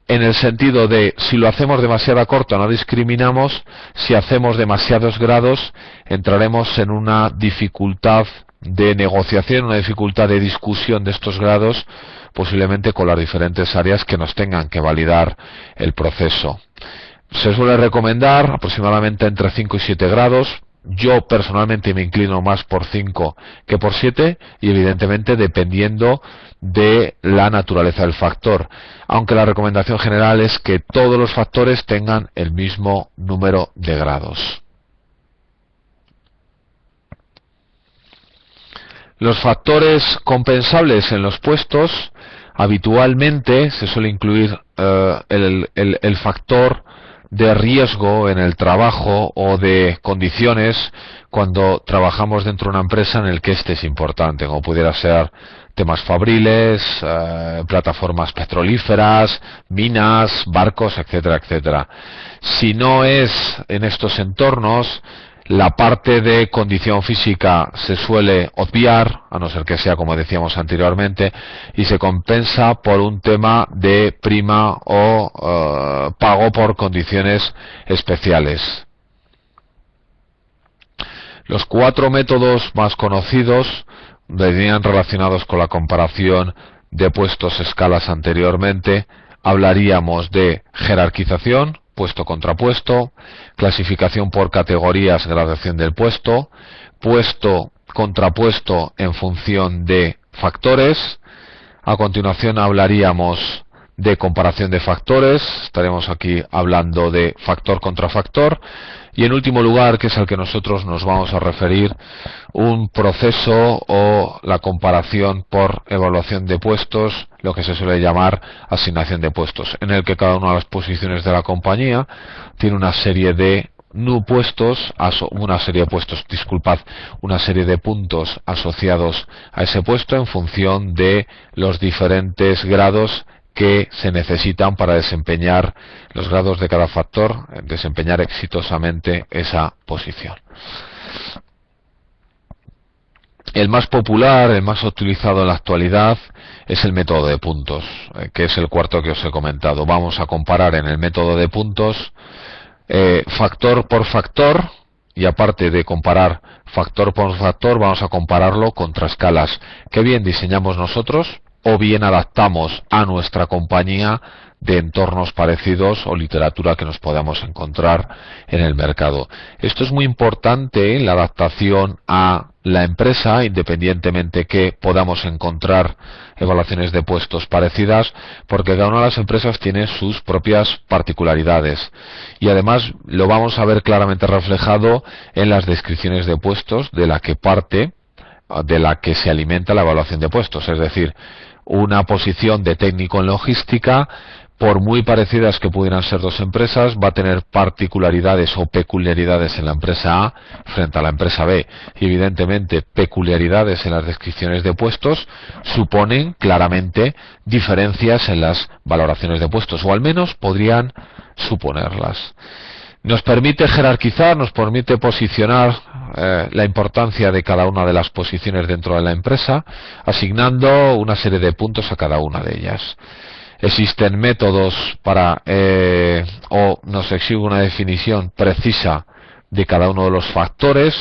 S1: en el sentido de si lo hacemos demasiado corto no discriminamos, si hacemos demasiados grados entraremos en una dificultad de negociación, una dificultad de discusión de estos grados, posiblemente con las diferentes áreas que nos tengan que validar el proceso. Se suele recomendar aproximadamente entre 5 y 7 grados. Yo personalmente me inclino más por 5 que por 7, y evidentemente dependiendo de la naturaleza del factor, aunque la recomendación general es que todos los factores tengan el mismo número de grados. Los factores compensables en los puestos, habitualmente se suele incluir el factor de riesgo en el trabajo o de condiciones cuando trabajamos dentro de una empresa en el que este es importante, como pudiera ser temas fabriles, plataformas petrolíferas, minas, barcos, etcétera, etcétera. Si no es en estos entornos, la parte de condición física se suele obviar, a no ser que sea como decíamos anteriormente, y se compensa por un tema de prima o pago por condiciones especiales. Los 4 métodos más conocidos venían relacionados con la comparación de puestos escalas anteriormente. Hablaríamos de jerarquización, puesto contra puesto, clasificación por categorías, gradación del puesto, puesto contrapuesto en función de factores. A continuación hablaríamos de comparación de factores, estaremos aquí hablando de factor contra factor, y en último lugar, que es al que nosotros nos vamos a referir, un proceso o la comparación por evaluación de puestos, lo que se suele llamar asignación de puestos, en el que cada una de las posiciones de la compañía tiene una serie de una serie de puntos asociados a ese puesto en función de los diferentes grados que se necesitan para desempeñar los grados de cada factor, desempeñar exitosamente esa posición. El más popular, el más utilizado en la actualidad es el método de puntos, que es el cuarto que os he comentado. Vamos a comparar en el método de puntos factor por factor, y aparte de comparar factor por factor, vamos a compararlo contra escalas que bien diseñamos nosotros o bien adaptamos a nuestra compañía de entornos parecidos o literatura que nos podamos encontrar en el mercado. Esto es muy importante, la adaptación a la empresa, independientemente que podamos encontrar evaluaciones de puestos parecidas, porque cada una de las empresas tiene sus propias particularidades, y además lo vamos a ver claramente reflejado en las descripciones de puestos de la que se alimenta la evaluación de puestos. Es decir, una posición de técnico en logística por muy parecidas que pudieran ser dos empresas, va a tener particularidades o peculiaridades en la empresa A frente a la empresa B. Y evidentemente peculiaridades en las descripciones de puestos suponen claramente diferencias en las valoraciones de puestos, o al menos podrían suponerlas. Nos permite jerarquizar, nos permite posicionar la importancia de cada una de las posiciones dentro de la empresa, asignando una serie de puntos a cada una de ellas. Existen métodos para, o nos exige una definición precisa de cada uno de los factores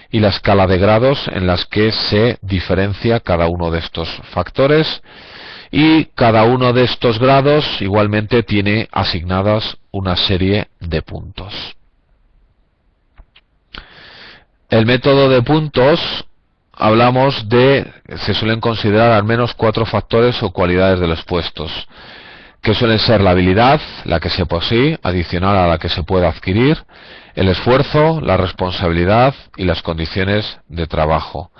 S1: y la escala de grados en las que se diferencia cada uno de estos factores, y cada uno de estos grados igualmente tiene asignadas una serie de puntos. El método de puntos, hablamos de, se suelen considerar al menos 4 factores o cualidades de los puestos, que suelen ser la habilidad, la que se posee, adicional a la que se puede adquirir, el esfuerzo, la responsabilidad y las condiciones de trabajo.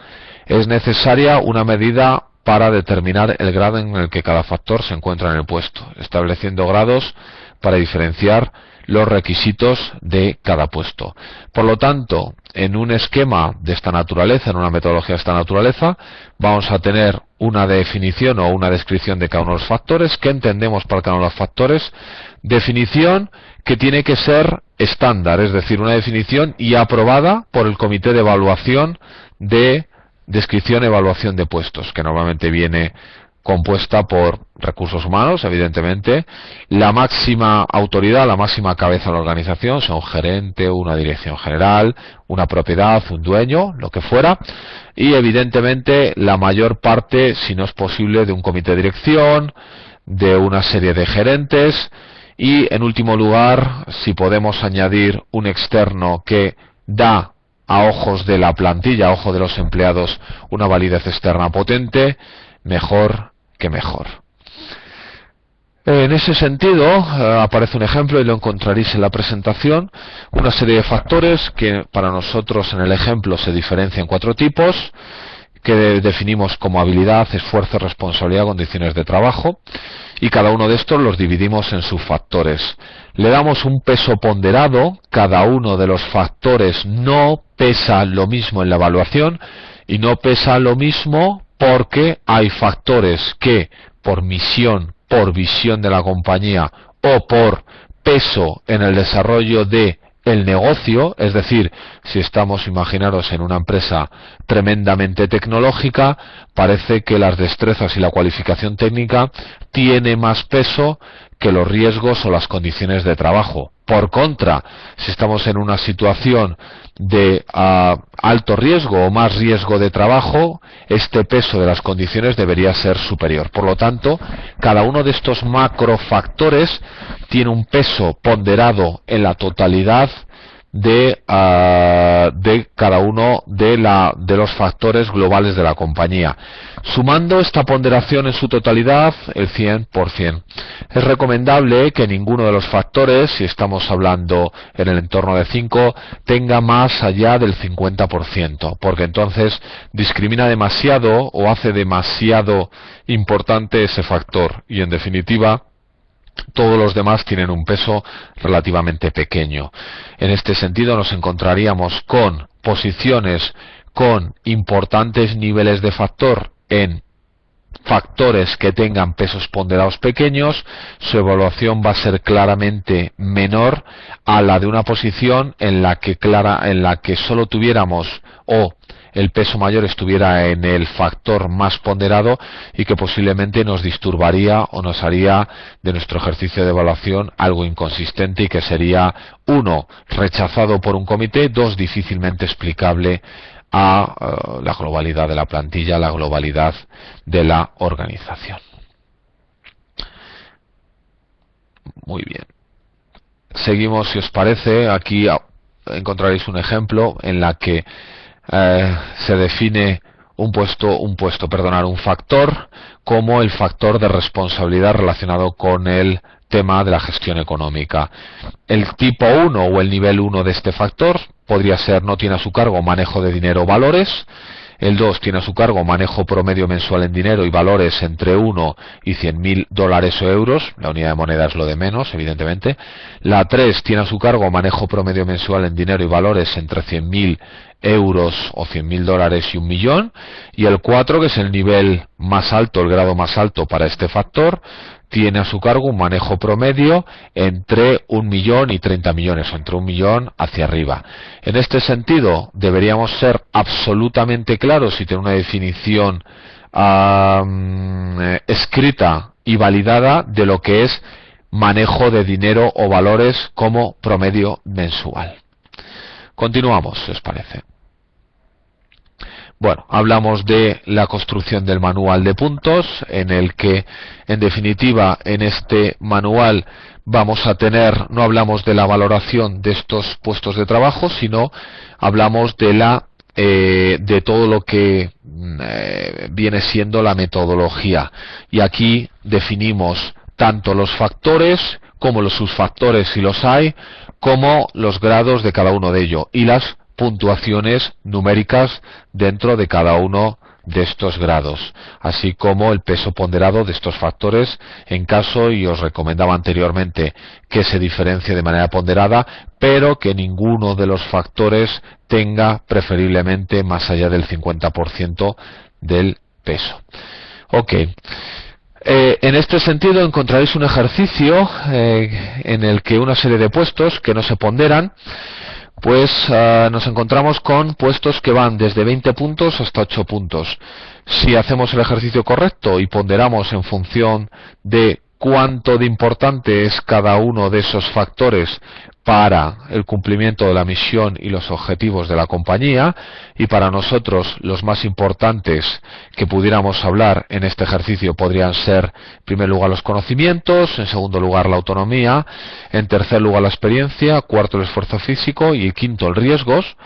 S1: Es necesaria una medida para determinar el grado en el que cada factor se encuentra en el puesto, estableciendo grados para diferenciar los requisitos de cada puesto. Por lo tanto, en un esquema de esta naturaleza, en una metodología de esta naturaleza, vamos a tener una definición o una descripción de cada uno de los factores. ¿Qué entendemos por cada uno de los factores? Definición que tiene que ser estándar, es decir, una definición y aprobada por el comité de evaluación de descripción y evaluación de puestos, que normalmente viene compuesta por recursos humanos, evidentemente, la máxima autoridad, la máxima cabeza de la organización, sea un gerente, una dirección general, una propiedad, un dueño, lo que fuera, y evidentemente la mayor parte, si no es posible, de un comité de dirección, de una serie de gerentes, y en último lugar, si podemos añadir un externo que da a ojos de la plantilla, a ojos de los empleados, una validez externa potente, mejor que mejor. En ese sentido, aparece un ejemplo y lo encontraréis en la presentación, una serie de factores que para nosotros en el ejemplo se diferencian en 4 tipos, que definimos como habilidad, esfuerzo, responsabilidad, condiciones de trabajo, y cada uno de estos los dividimos en subfactores. Le damos un peso ponderado, cada uno de los factores no pesa lo mismo en la evaluación, y no pesa lo mismo porque hay factores que por misión, por visión de la compañía o por peso en el desarrollo de el negocio, es decir, si estamos, imaginaros, en una empresa tremendamente tecnológica, parece que las destrezas y la cualificación técnica tiene más peso que los riesgos o las condiciones de trabajo. Por contra, si estamos en una situación de alto riesgo o más riesgo de trabajo, este peso de las condiciones debería ser superior. Por lo tanto, cada uno de estos macrofactores tiene un peso ponderado en la totalidad de cada uno de los factores globales de la compañía. Sumando esta ponderación en su totalidad, el 100%. Es recomendable que ninguno de los factores, si estamos hablando en el entorno de 5, tenga más allá del 50%, porque entonces discrimina demasiado o hace demasiado importante ese factor y, en definitiva, todos los demás tienen un peso relativamente pequeño. En este sentido nos encontraríamos con posiciones con importantes niveles de factor en factores que tengan pesos ponderados pequeños. Su evaluación va a ser claramente menor a la de una posición en la que solo tuviéramos o el peso mayor estuviera en el factor más ponderado y que posiblemente nos disturbaría o nos haría de nuestro ejercicio de evaluación algo inconsistente y que sería, 1, rechazado por un comité, 2, difícilmente explicable a la globalidad de la plantilla, la globalidad de la organización. Muy bien. Seguimos, si os parece. Aquí encontraréis un ejemplo en la que se define un factor como el factor de responsabilidad relacionado con el tema de la gestión económica. El tipo 1 o el nivel 1 de este factor podría ser: no tiene a su cargo manejo de dinero o valores. El 2 tiene a su cargo manejo promedio mensual en dinero y valores entre 1 y 100.000 dólares o euros. La unidad de moneda es lo de menos, evidentemente. La 3 tiene a su cargo manejo promedio mensual en dinero y valores entre 100.000 euros o 100.000 dólares y 1.000.000. Y el 4, que es el nivel más alto, el grado más alto para este factor, tiene a su cargo un manejo promedio entre 1.000.000 y 30 millones, o entre 1.000.000 hacia arriba. En este sentido, deberíamos ser absolutamente claros y tener una definición escrita y validada de lo que es manejo de dinero o valores como promedio mensual. Continuamos, si os parece. Bueno, hablamos de la construcción del manual de puntos, en el que, en definitiva, en este manual vamos a tener, no hablamos de la valoración de estos puestos de trabajo, sino hablamos de todo lo que viene siendo la metodología. Y aquí definimos tanto los factores como los subfactores, si los hay, como los grados de cada uno de ellos y las puntuaciones numéricas dentro de cada uno de estos grados, así como el peso ponderado de estos factores en caso, y os recomendaba anteriormente, que se diferencie de manera ponderada, pero que ninguno de los factores tenga preferiblemente más allá del 50% del peso. Ok. En este sentido encontraréis un ejercicio en el que una serie de puestos que no se ponderan, pues nos encontramos con puestos que van desde 20 puntos hasta 8 puntos. Si hacemos el ejercicio correcto y ponderamos en función de cuánto de importante es cada uno de esos factores para el cumplimiento de la misión y los objetivos de la compañía, y para nosotros los más importantes que pudiéramos hablar en este ejercicio podrían ser, en primer lugar, los conocimientos, en segundo lugar, la autonomía, en tercer lugar, la experiencia, cuarto, el esfuerzo físico y quinto, el riesgos.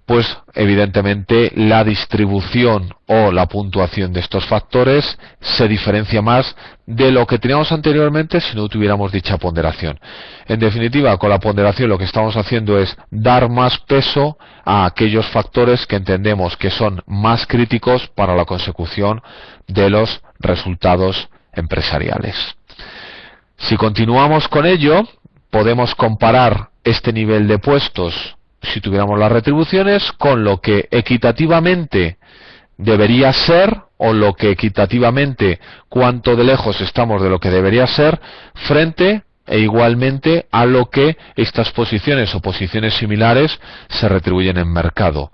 S1: Pues evidentemente la distribución o la puntuación de estos factores se diferencia más de lo que teníamos anteriormente si no tuviéramos dicha ponderación. En definitiva, con la ponderación lo que estamos haciendo es dar más peso a aquellos factores que entendemos que son más críticos para la consecución de los resultados empresariales. Si continuamos con ello, podemos comparar este nivel de puestos, si tuviéramos las retribuciones, con lo que equitativamente debería ser, o lo que equitativamente cuánto de lejos estamos de lo que debería ser, frente e igualmente a lo que estas posiciones o posiciones similares se retribuyen en mercado.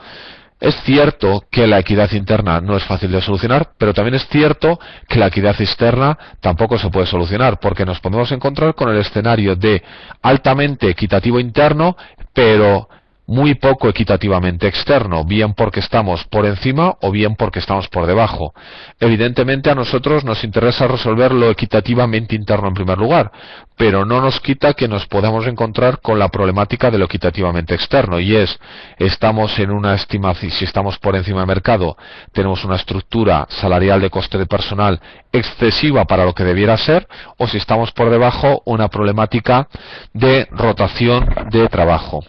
S1: Es cierto que la equidad interna no es fácil de solucionar, pero también es cierto que la equidad externa tampoco se puede solucionar, porque nos podemos encontrar con el escenario de altamente equitativo interno, pero muy poco equitativamente externo, bien porque estamos por encima o bien porque estamos por debajo. Evidentemente a nosotros nos interesa resolver lo equitativamente interno en primer lugar, pero no nos quita que nos podamos encontrar con la problemática de lo equitativamente externo, y es, estamos en una estimación, si estamos por encima de mercado, tenemos una estructura salarial de coste de personal excesiva para lo que debiera ser, o si estamos por debajo, una problemática de rotación de trabajo.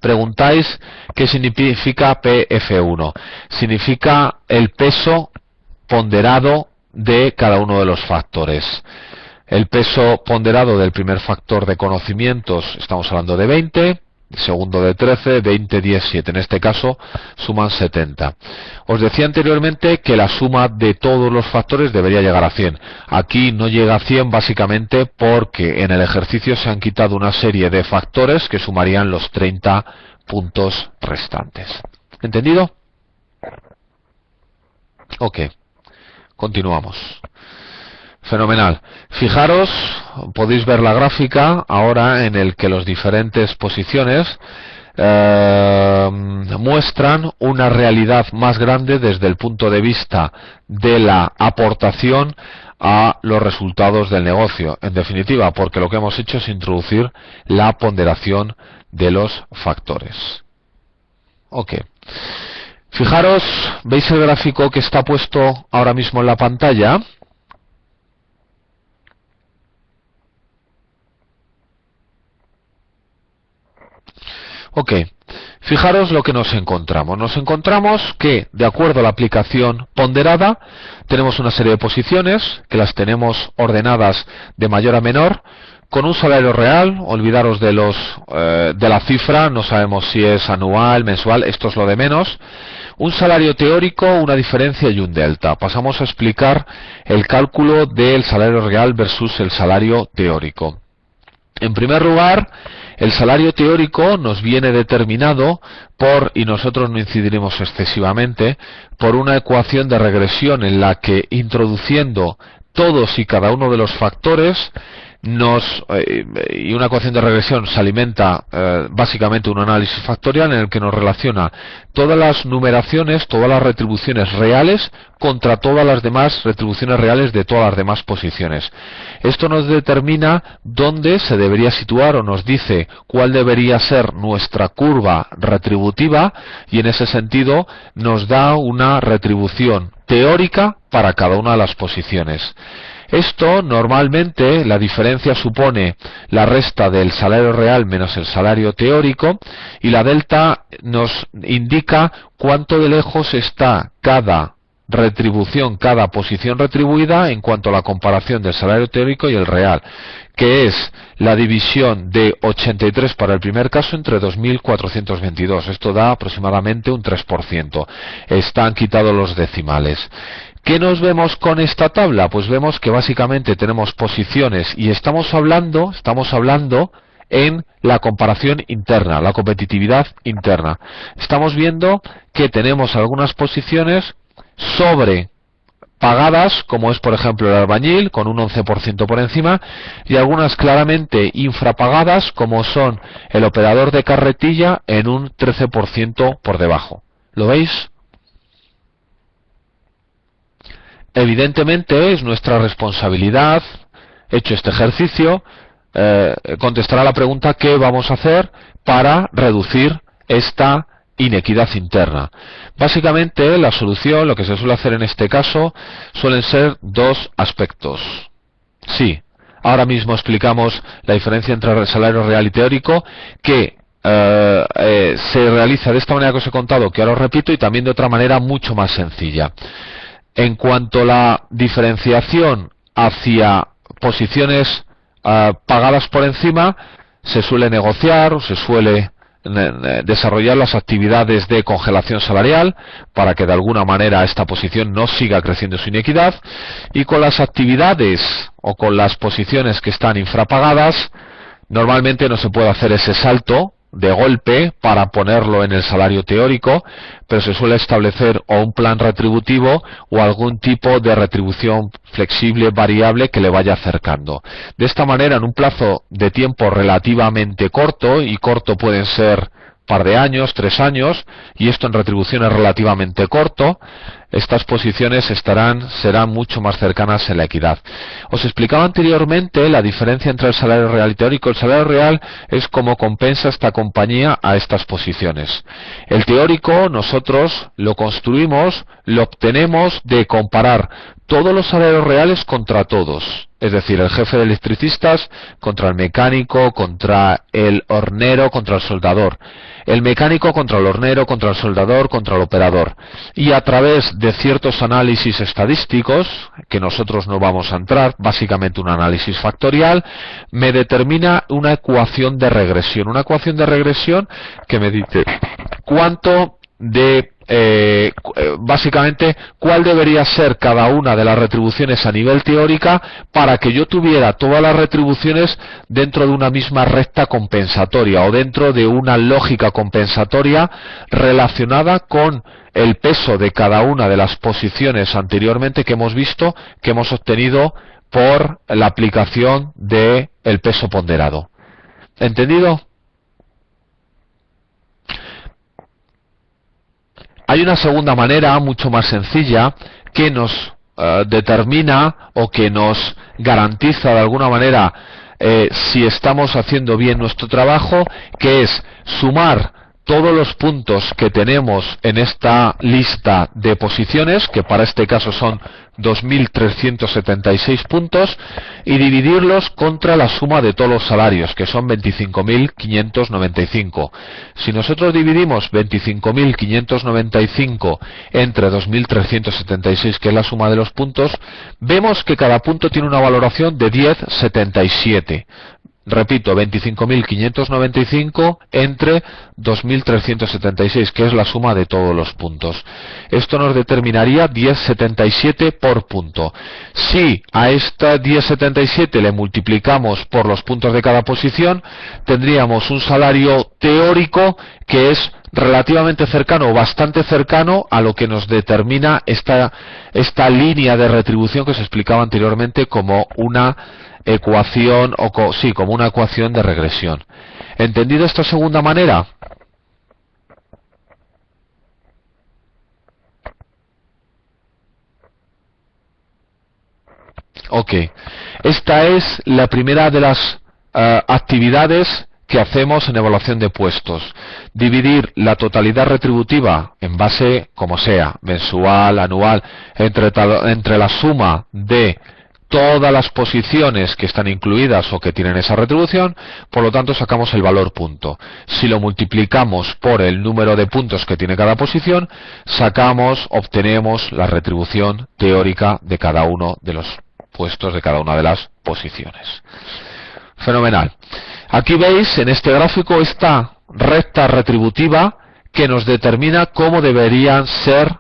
S1: Preguntáis qué significa PF1. Significa el peso ponderado de cada uno de los factores. El peso ponderado del primer factor de conocimientos, estamos hablando de 20, segundo de 13, 20, 10, 7. En este caso suman 70. Os decía anteriormente que la suma de todos los factores debería llegar a 100. Aquí no llega a 100 básicamente porque en el ejercicio se han quitado una serie de factores que sumarían los 30 puntos restantes. ¿Entendido? Ok. Continuamos. Fenomenal. Fijaros, podéis ver la gráfica ahora en el que las diferentes posiciones muestran una realidad más grande desde el punto de vista de la aportación a los resultados del negocio. En definitiva, porque lo que hemos hecho es introducir la ponderación de los factores. Ok. Fijaros, ¿veis el gráfico que está puesto ahora mismo en la pantalla? Ok, Fijaros lo que nos encontramos. Nos encontramos que, de acuerdo a la aplicación ponderada, tenemos una serie de posiciones que las tenemos ordenadas de mayor a menor, con un salario real. Olvidaros de la cifra, no sabemos si es anual, mensual, esto es lo de menos. Un salario teórico, una diferencia y un delta. Pasamos a explicar el cálculo del salario real versus el salario teórico. En primer lugar, el salario teórico nos viene determinado por, y nosotros no incidiremos excesivamente, por una ecuación de regresión en la que, introduciendo todos y cada uno de los factores, y una ecuación de regresión se alimenta básicamente un análisis factorial en el que nos relaciona todas las numeraciones, todas las retribuciones reales contra todas las demás retribuciones reales de todas las demás posiciones. Esto nos determina dónde se debería situar, o nos dice cuál debería ser nuestra curva retributiva, y en ese sentido nos da una retribución teórica para cada una de las posiciones. Esto, normalmente, la diferencia supone la resta del salario real menos el salario teórico, y la delta nos indica cuánto de lejos está cada retribución, cada posición retribuida en cuanto a la comparación del salario teórico y el real, que es la división de 83 para el primer caso entre 2.422. Esto da aproximadamente un 3%. Están quitados los decimales. ¿Qué nos vemos con esta tabla? Pues vemos que básicamente tenemos posiciones, y estamos hablando en la comparación interna, la competitividad interna. Estamos viendo que tenemos algunas posiciones sobrepagadas, como es por ejemplo el albañil, con un 11% por encima, y algunas claramente infrapagadas, como son el operador de carretilla, en un 13% por debajo. ¿Lo veis? Evidentemente es nuestra responsabilidad, hecho este ejercicio, contestar a la pregunta: ¿qué vamos a hacer para reducir esta inequidad interna? Básicamente la solución, lo que se suele hacer en este caso, suelen ser dos aspectos. Sí, ahora mismo explicamos la diferencia entre el salario real y teórico, que se realiza de esta manera que os he contado, que ahora os repito, y también de otra manera mucho más sencilla. En cuanto a la diferenciación hacia posiciones pagadas por encima, se suele negociar o se suele desarrollar las actividades de congelación salarial para que de alguna manera esta posición no siga creciendo su inequidad, y con las actividades o con las posiciones que están infrapagadas normalmente no se puede hacer ese salto de golpe para ponerlo en el salario teórico, pero se suele establecer o un plan retributivo o algún tipo de retribución flexible, variable, que le vaya acercando. De esta manera, en un plazo de tiempo relativamente corto, y corto pueden ser par de años, 3 años, y esto en retribución es relativamente corto, estas posiciones serán mucho más cercanas en la equidad. Os explicaba anteriormente la diferencia entre el salario real y teórico. El salario real es como compensa esta compañía a estas posiciones. El teórico nosotros lo construimos, lo obtenemos de comparar todos los salarios reales contra todos. Es decir, el jefe de electricistas contra el mecánico, contra el hornero, contra el soldador. El mecánico contra el hornero, contra el soldador, contra el operador. Y a través de ciertos análisis estadísticos, que nosotros no vamos a entrar, básicamente un análisis factorial, me determina una ecuación de regresión. Una ecuación de regresión que me dice cuánto de básicamente cuál debería ser cada una de las retribuciones a nivel teórica para que yo tuviera todas las retribuciones dentro de una misma recta compensatoria, o dentro de una lógica compensatoria relacionada con el peso de cada una de las posiciones anteriormente que hemos visto, que hemos obtenido por la aplicación del peso ponderado. ¿Entendido? Hay una segunda manera mucho más sencilla que nos determina o que nos garantiza de alguna manera si estamos haciendo bien nuestro trabajo, que es sumar todos los puntos que tenemos en esta lista de posiciones, que para este caso son 2.376 puntos, y dividirlos contra la suma de todos los salarios, que son 25.595. Si nosotros dividimos 25.595 entre 2.376, que es la suma de los puntos, vemos que cada punto tiene una valoración de 10,77. Repito, 25.595 entre 2.376, que es la suma de todos los puntos. Esto nos determinaría 10,77 por punto. Si a esta 10,77 le multiplicamos por los puntos de cada posición, tendríamos un salario teórico que es relativamente cercano o bastante cercano a lo que nos determina esta línea de retribución que se explicaba anteriormente como una ecuación, como una ecuación de regresión. ¿Entendido esta segunda manera? Ok. Esta es la primera de las actividades que hacemos en evaluación de puestos. Dividir la totalidad retributiva en base, como sea, mensual, anual, entre la suma de todas las posiciones que están incluidas o que tienen esa retribución, por lo tanto sacamos el valor punto. Si lo multiplicamos por el número de puntos que tiene cada posición, obtenemos la retribución teórica de cada uno de los puestos, de cada una de las posiciones. Fenomenal. Aquí veis en este gráfico esta recta retributiva que nos determina cómo deberían ser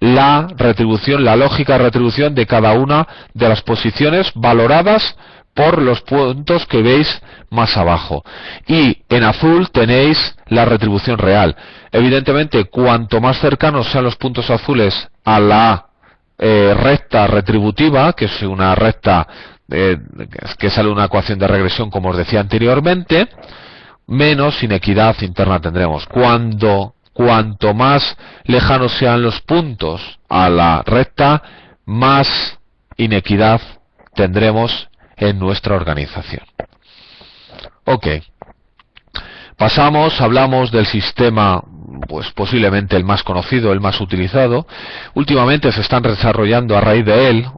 S1: la retribución, la lógica retribución de cada una de las posiciones valoradas por los puntos que veis más abajo. Y en azul tenéis la retribución real. Evidentemente, cuanto más cercanos sean los puntos azules a la recta retributiva, que es una recta que sale una ecuación de regresión, como os decía anteriormente, menos inequidad interna tendremos. Cuanto más lejanos sean los puntos a la recta, más inequidad tendremos en nuestra organización. Ok. Hablamos del sistema, pues posiblemente el más conocido, el más utilizado. Últimamente se están desarrollando a raíz de él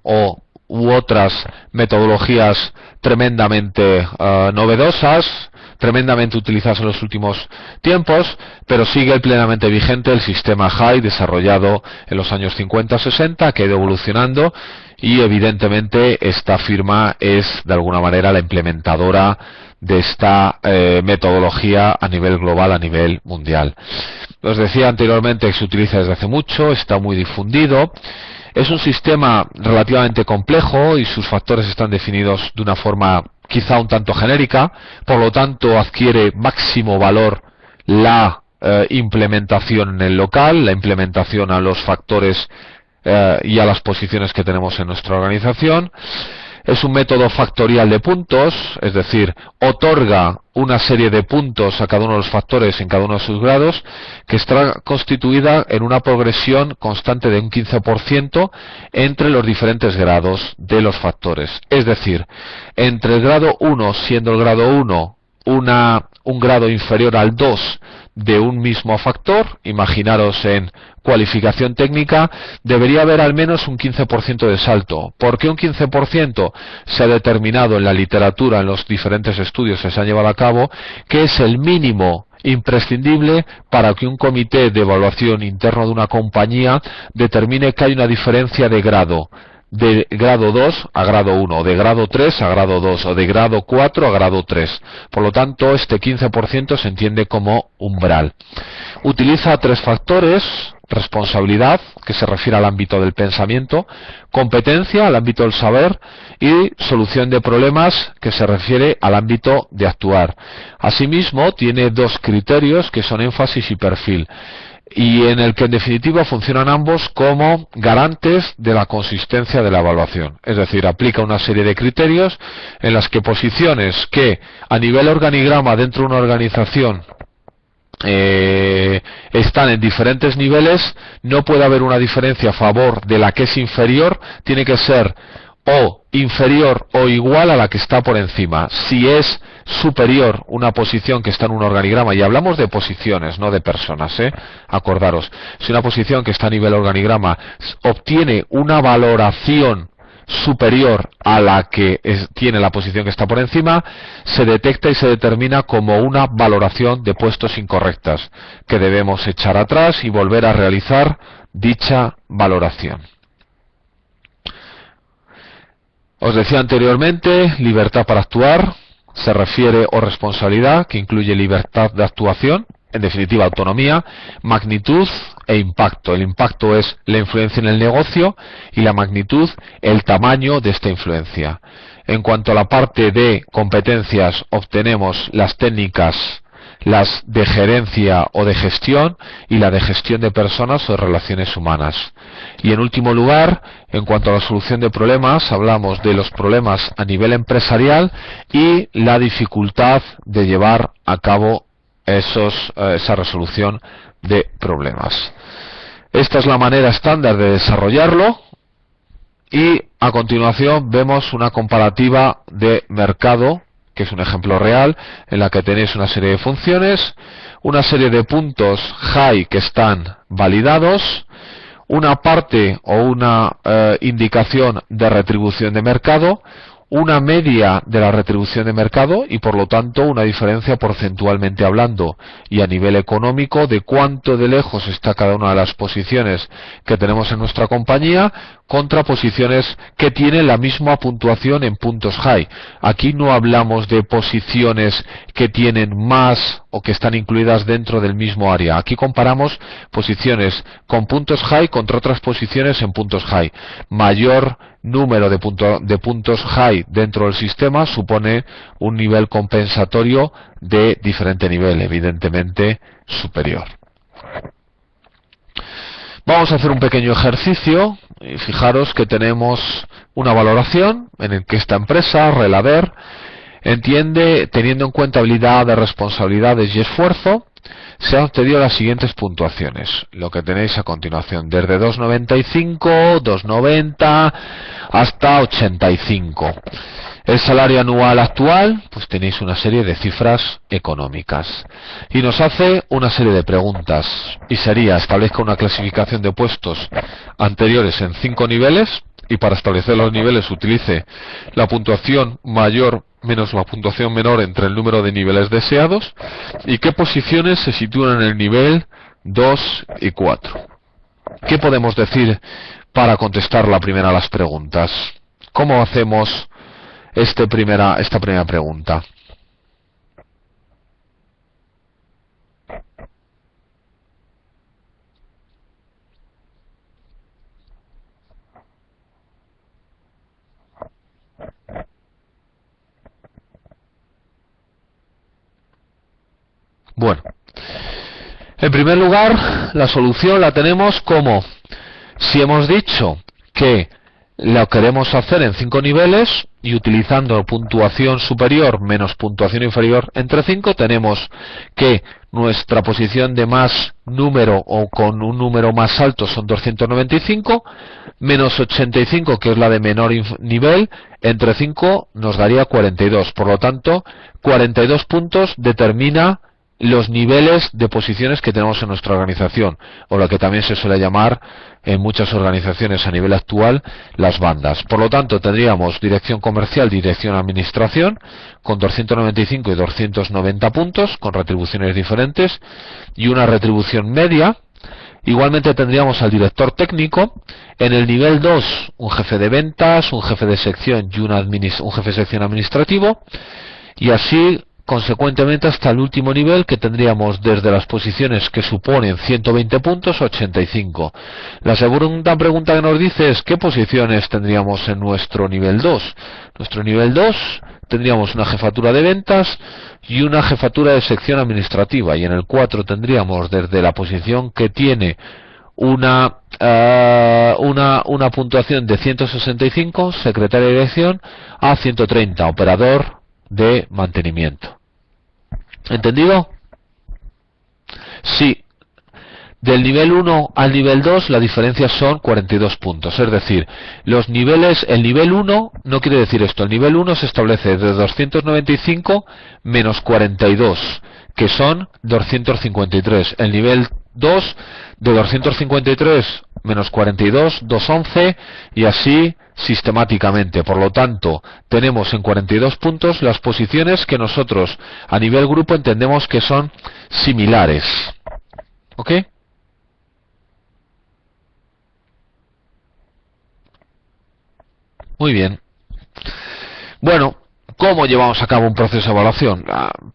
S1: u otras metodologías tremendamente novedosas, tremendamente utilizadas en los últimos tiempos, pero sigue plenamente vigente el sistema HAI desarrollado en los años 50-60, que ha ido evolucionando, y evidentemente esta firma es de alguna manera la implementadora de esta metodología a nivel global, a nivel mundial. Os decía anteriormente que se utiliza desde hace mucho, está muy difundido. Es un sistema relativamente complejo y sus factores están definidos de una forma quizá un tanto genérica, por lo tanto adquiere máximo valor la implementación en el local, la implementación a los factores y a las posiciones que tenemos en nuestra organización. Es un método factorial de puntos, es decir, otorga una serie de puntos a cada uno de los factores en cada uno de sus grados, que está constituida en una progresión constante de un 15% entre los diferentes grados de los factores. Es decir, entre el grado 1, siendo el grado 1 un grado inferior al 2 de un mismo factor, imaginaros en cualificación técnica, debería haber al menos un 15% de salto. ¿Por qué un 15%? Se ha determinado en la literatura, en los diferentes estudios que se han llevado a cabo, que es el mínimo imprescindible para que un comité de evaluación interno de una compañía determine que hay una diferencia de grado 2 a grado 1, o de grado 3 a grado 2, o de grado 4 a grado 3. Por lo tanto, este 15% se entiende como umbral. Utiliza 3 factores: responsabilidad, que se refiere al ámbito del pensamiento; competencia, al ámbito del saber; y solución de problemas, que se refiere al ámbito de actuar. Asimismo, tiene 2 criterios que son énfasis y perfil, y en el que en definitiva funcionan ambos como garantes de la consistencia de la evaluación. Es decir, aplica una serie de criterios en las que posiciones que a nivel organigrama dentro de una organización están en diferentes niveles, no puede haber una diferencia a favor de la que es inferior, tiene que ser o inferior o igual a la que está por encima. Si es superior una posición que está en un organigrama, y hablamos de posiciones, no de personas, acordaros, si una posición que está a nivel organigrama obtiene una valoración superior a la que tiene la posición que está por encima, se detecta y se determina como una valoración de puestos incorrectas, que debemos echar atrás y volver a realizar dicha valoración. Os decía anteriormente, libertad para actuar se refiere o responsabilidad, que incluye libertad de actuación, en definitiva autonomía, magnitud e impacto. El impacto es la influencia en el negocio y la magnitud el tamaño de esta influencia. En cuanto a la parte de competencias, obtenemos las técnicas, las de gerencia o de gestión, y la de gestión de personas o de relaciones humanas. Y en último lugar, en cuanto a la solución de problemas, hablamos de los problemas a nivel empresarial y la dificultad de llevar a cabo esa resolución de problemas. Esta es la manera estándar de desarrollarlo, y a continuación vemos una comparativa de mercado, que es un ejemplo real, en la que tenéis una serie de funciones, una serie de puntos high que están validados, una parte o una indicación de retribución de mercado, una media de la retribución de mercado y por lo tanto una diferencia porcentualmente hablando y a nivel económico de cuánto de lejos está cada una de las posiciones que tenemos en nuestra compañía contra posiciones que tienen la misma puntuación en puntos high. Aquí no hablamos de posiciones que tienen más o que están incluidas dentro del mismo área. Aquí comparamos posiciones con puntos high contra otras posiciones en puntos high. Mayor número de puntos high dentro del sistema supone un nivel compensatorio de diferente nivel, evidentemente superior. Vamos a hacer un pequeño ejercicio. Fijaros que tenemos una valoración en el que esta empresa, Relaver, entiende, teniendo en cuenta habilidad de responsabilidades y esfuerzo, se han obtenido las siguientes puntuaciones, lo que tenéis a continuación, desde 2,95, 2,90 hasta 85. El salario anual actual, pues tenéis una serie de cifras económicas. Y nos hace una serie de preguntas, y sería: establezca una clasificación de puestos anteriores en 5 niveles, y para establecer los niveles utilice la puntuación mayor menos la puntuación menor entre el número de niveles deseados, y qué posiciones se sitúan en el nivel 2 y 4. ¿Qué podemos decir para contestar la primera de las preguntas? ¿Cómo hacemos esta primera pregunta? Bueno, en primer lugar, la solución la tenemos como: si hemos dicho que lo queremos hacer en 5 niveles y utilizando puntuación superior menos puntuación inferior entre 5, tenemos que nuestra posición de más número o con un número más alto son 295, menos 85, que es la de menor nivel, entre 5 nos daría 42. Por lo tanto, 42 puntos determina los niveles de posiciones que tenemos en nuestra organización, o lo que también se suele llamar en muchas organizaciones a nivel actual las bandas. Por lo tanto, tendríamos dirección comercial, dirección administración, con 295 y 290 puntos, con retribuciones diferentes, y una retribución media. Igualmente tendríamos al director técnico. En el nivel 2, un jefe de ventas, un jefe de sección y un jefe de sección administrativo, y así consecuentemente hasta el último nivel, que tendríamos desde las posiciones que suponen 120 puntos a 85. La segunda pregunta que nos dice es: ¿qué posiciones tendríamos en nuestro nivel 2? Nuestro nivel 2 tendríamos una jefatura de ventas y una jefatura de sección administrativa, y en el 4 tendríamos desde la posición que tiene una puntuación de 165, secretaria de dirección, a 130, operador de mantenimiento. ¿Entendido? Sí. Del nivel 1 al nivel 2 la diferencia son 42 puntos, es decir, los niveles, el nivel 1 no quiere decir esto, el nivel 1 se establece de 295 menos 42, que son 253, el nivel 2 de 253 menos 42, 211 y así sistemáticamente. Por lo tanto, tenemos en 42 puntos las posiciones que nosotros a nivel grupo entendemos que son similares. ¿Ok? Muy bien. Bueno, ¿cómo llevamos a cabo un proceso de evaluación?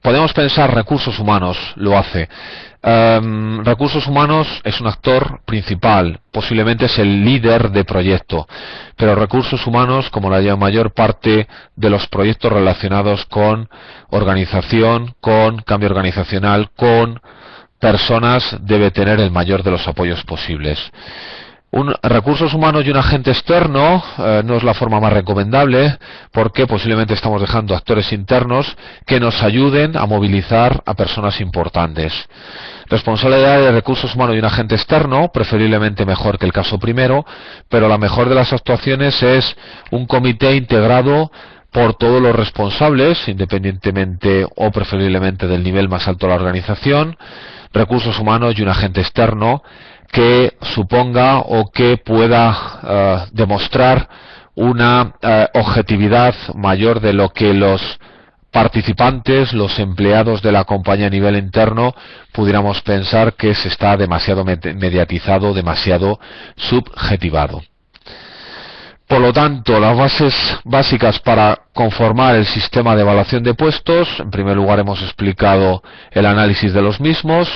S1: Podemos pensar recursos humanos lo hace. Recursos humanos es un actor principal, posiblemente es el líder de proyecto, pero recursos humanos, como la mayor parte de los proyectos relacionados con organización, con cambio organizacional, con personas, debe tener el mayor de los apoyos posibles. Recursos humanos y un agente externo no es la forma más recomendable porque posiblemente estamos dejando actores internos que nos ayuden a movilizar a personas importantes. Responsabilidad de recursos humanos y un agente externo, preferiblemente mejor que el caso primero, pero la mejor de las actuaciones es un comité integrado por todos los responsables, independientemente o preferiblemente del nivel más alto de la organización, recursos humanos y un agente externo que suponga o que pueda demostrar una objetividad mayor de lo que los participantes, los empleados de la compañía a nivel interno, pudiéramos pensar que se está demasiado mediatizado, demasiado subjetivado. Por lo tanto, las bases básicas para conformar el sistema de evaluación de puestos: en primer lugar hemos explicado el análisis de los mismos,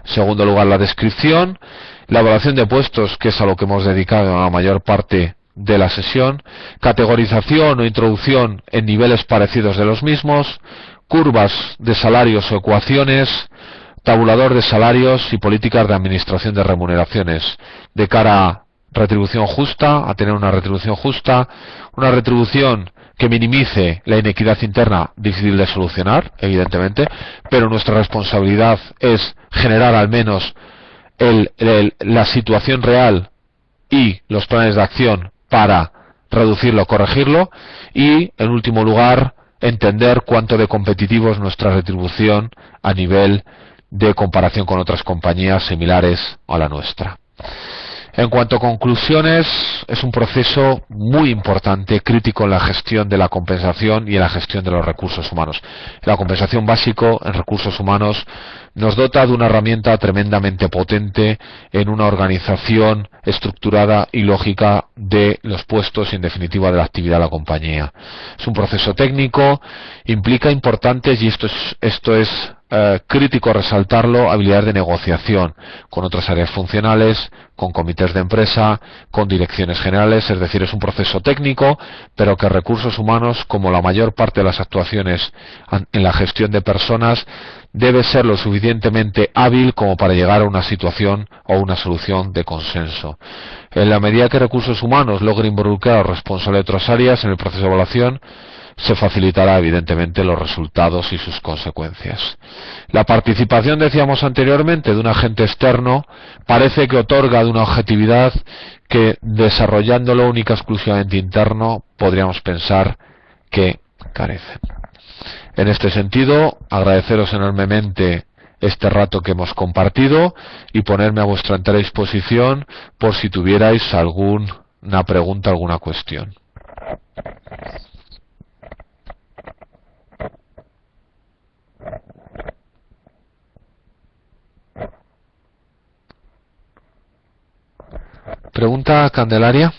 S1: en segundo lugar la descripción, la evaluación de puestos, que es a lo que hemos dedicado la mayor parte de la sesión, categorización o introducción en niveles parecidos de los mismos, curvas de salarios o ecuaciones, tabulador de salarios y políticas de administración de remuneraciones de cara a retribución justa, a tener una retribución justa, una retribución que minimice la inequidad interna, difícil de solucionar, evidentemente, pero nuestra responsabilidad es generar al menos la situación real y los planes de acción para reducirlo o corregirlo, y en último lugar entender cuánto de competitivo es nuestra retribución a nivel de comparación con otras compañías similares a la nuestra. En cuanto a conclusiones, es un proceso muy importante, crítico en la gestión de la compensación y en la gestión de los recursos humanos. La compensación básico en recursos humanos nos dota de una herramienta tremendamente potente en una organización estructurada y lógica de los puestos y en definitiva de la actividad de la compañía. Es un proceso técnico, implica importantes, y esto es crítico resaltarlo, habilidades de negociación con otras áreas funcionales, con comités de empresa, con direcciones generales, es decir, es un proceso técnico, pero que recursos humanos, como la mayor parte de las actuaciones en la gestión de personas, debe ser lo suficientemente hábil como para llegar a una situación o una solución de consenso. En la medida que recursos humanos logren involucrar a los responsables de otras áreas en el proceso de evaluación, se facilitará evidentemente los resultados y sus consecuencias. La participación, decíamos anteriormente, de un agente externo parece que otorga de una objetividad que, desarrollándolo única exclusivamente interno, podríamos pensar que carece. En este sentido, agradeceros enormemente este rato que hemos compartido y ponerme a vuestra entera disposición por si tuvierais alguna pregunta, alguna cuestión. Pregunta, Candelaria.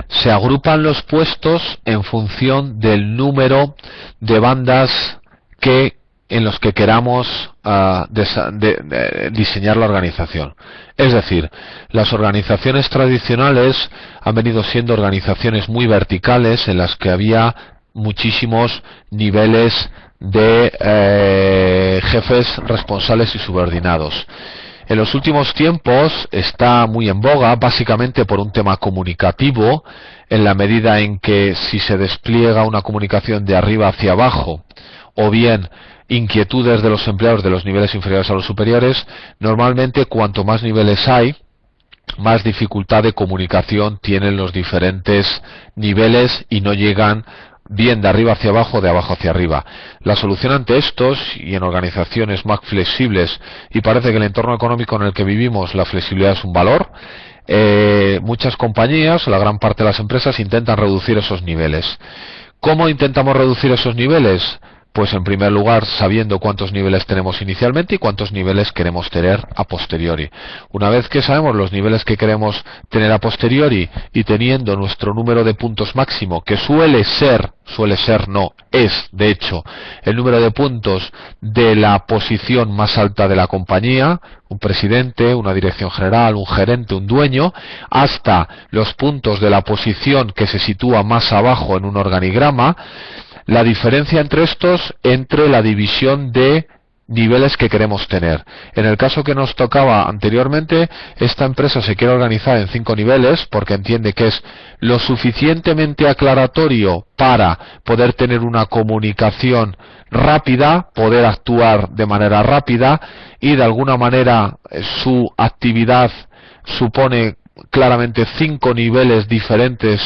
S1: Se agrupan los puestos en función del número de bandas en los que queramos diseñar la organización. Es decir, las organizaciones tradicionales han venido siendo organizaciones muy verticales en las que había muchísimos niveles de jefes responsables y subordinados. En los últimos tiempos está muy en boga, básicamente por un tema comunicativo, en la medida en que si se despliega una comunicación de arriba hacia abajo, o bien inquietudes de los empleados de los niveles inferiores a los superiores, normalmente cuanto más niveles hay, más dificultad de comunicación tienen los diferentes niveles y no llegan bien de arriba hacia abajo, de abajo hacia arriba. La solución ante estos, y en organizaciones más flexibles, y parece que en el entorno económico en el que vivimos la flexibilidad es un valor, muchas compañías, la gran parte de las empresas, intentan reducir esos niveles. ¿Cómo intentamos reducir esos niveles? Pues en primer lugar sabiendo cuántos niveles tenemos inicialmente y cuántos niveles queremos tener a posteriori. Una vez que sabemos los niveles que queremos tener a posteriori y teniendo nuestro número de puntos máximo, que es de hecho el número de puntos de la posición más alta de la compañía, un presidente, una dirección general, un gerente, un dueño, hasta los puntos de la posición que se sitúa más abajo en un organigrama, la diferencia entre estos, entre la división de niveles que queremos tener. En el caso que nos tocaba anteriormente, esta empresa se quiere organizar en 5 niveles porque entiende que es lo suficientemente aclaratorio para poder tener una comunicación rápida, poder actuar de manera rápida y de alguna manera su actividad supone claramente 5 niveles diferentes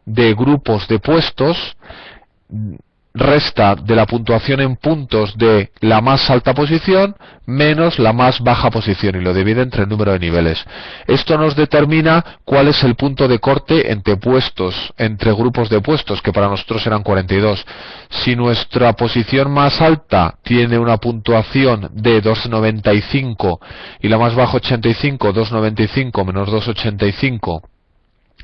S1: de grupos de puestos. Resta de la puntuación en puntos de la más alta posición menos la más baja posición y lo divide entre el número de niveles. Esto nos determina cuál es el punto de corte entre puestos, entre grupos de puestos, que para nosotros eran 42. Si nuestra posición más alta tiene una puntuación de 2,95 y la más baja 85, 2,95 menos 2,85,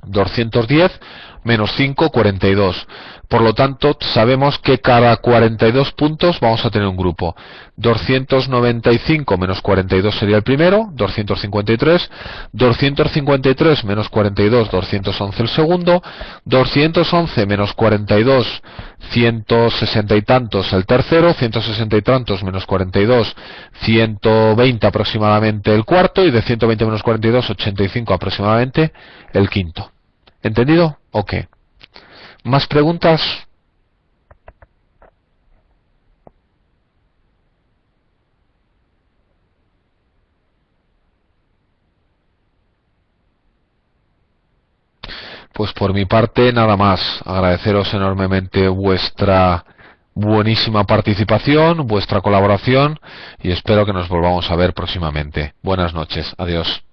S1: 210 menos 5, 42. Por lo tanto, sabemos que cada 42 puntos vamos a tener un grupo. 295 menos 42 sería el primero, 253. 253 menos 42, 211 el segundo. 211 menos 42, 160 y tantos el tercero. 160 y tantos menos 42, 120 aproximadamente el cuarto. Y de 120 menos 42, 85 aproximadamente el quinto. ¿Entendido? Ok. ¿Más preguntas? Pues por mi parte nada más. Agradeceros enormemente vuestra buenísima participación, vuestra colaboración y espero que nos volvamos a ver próximamente. Buenas noches. Adiós.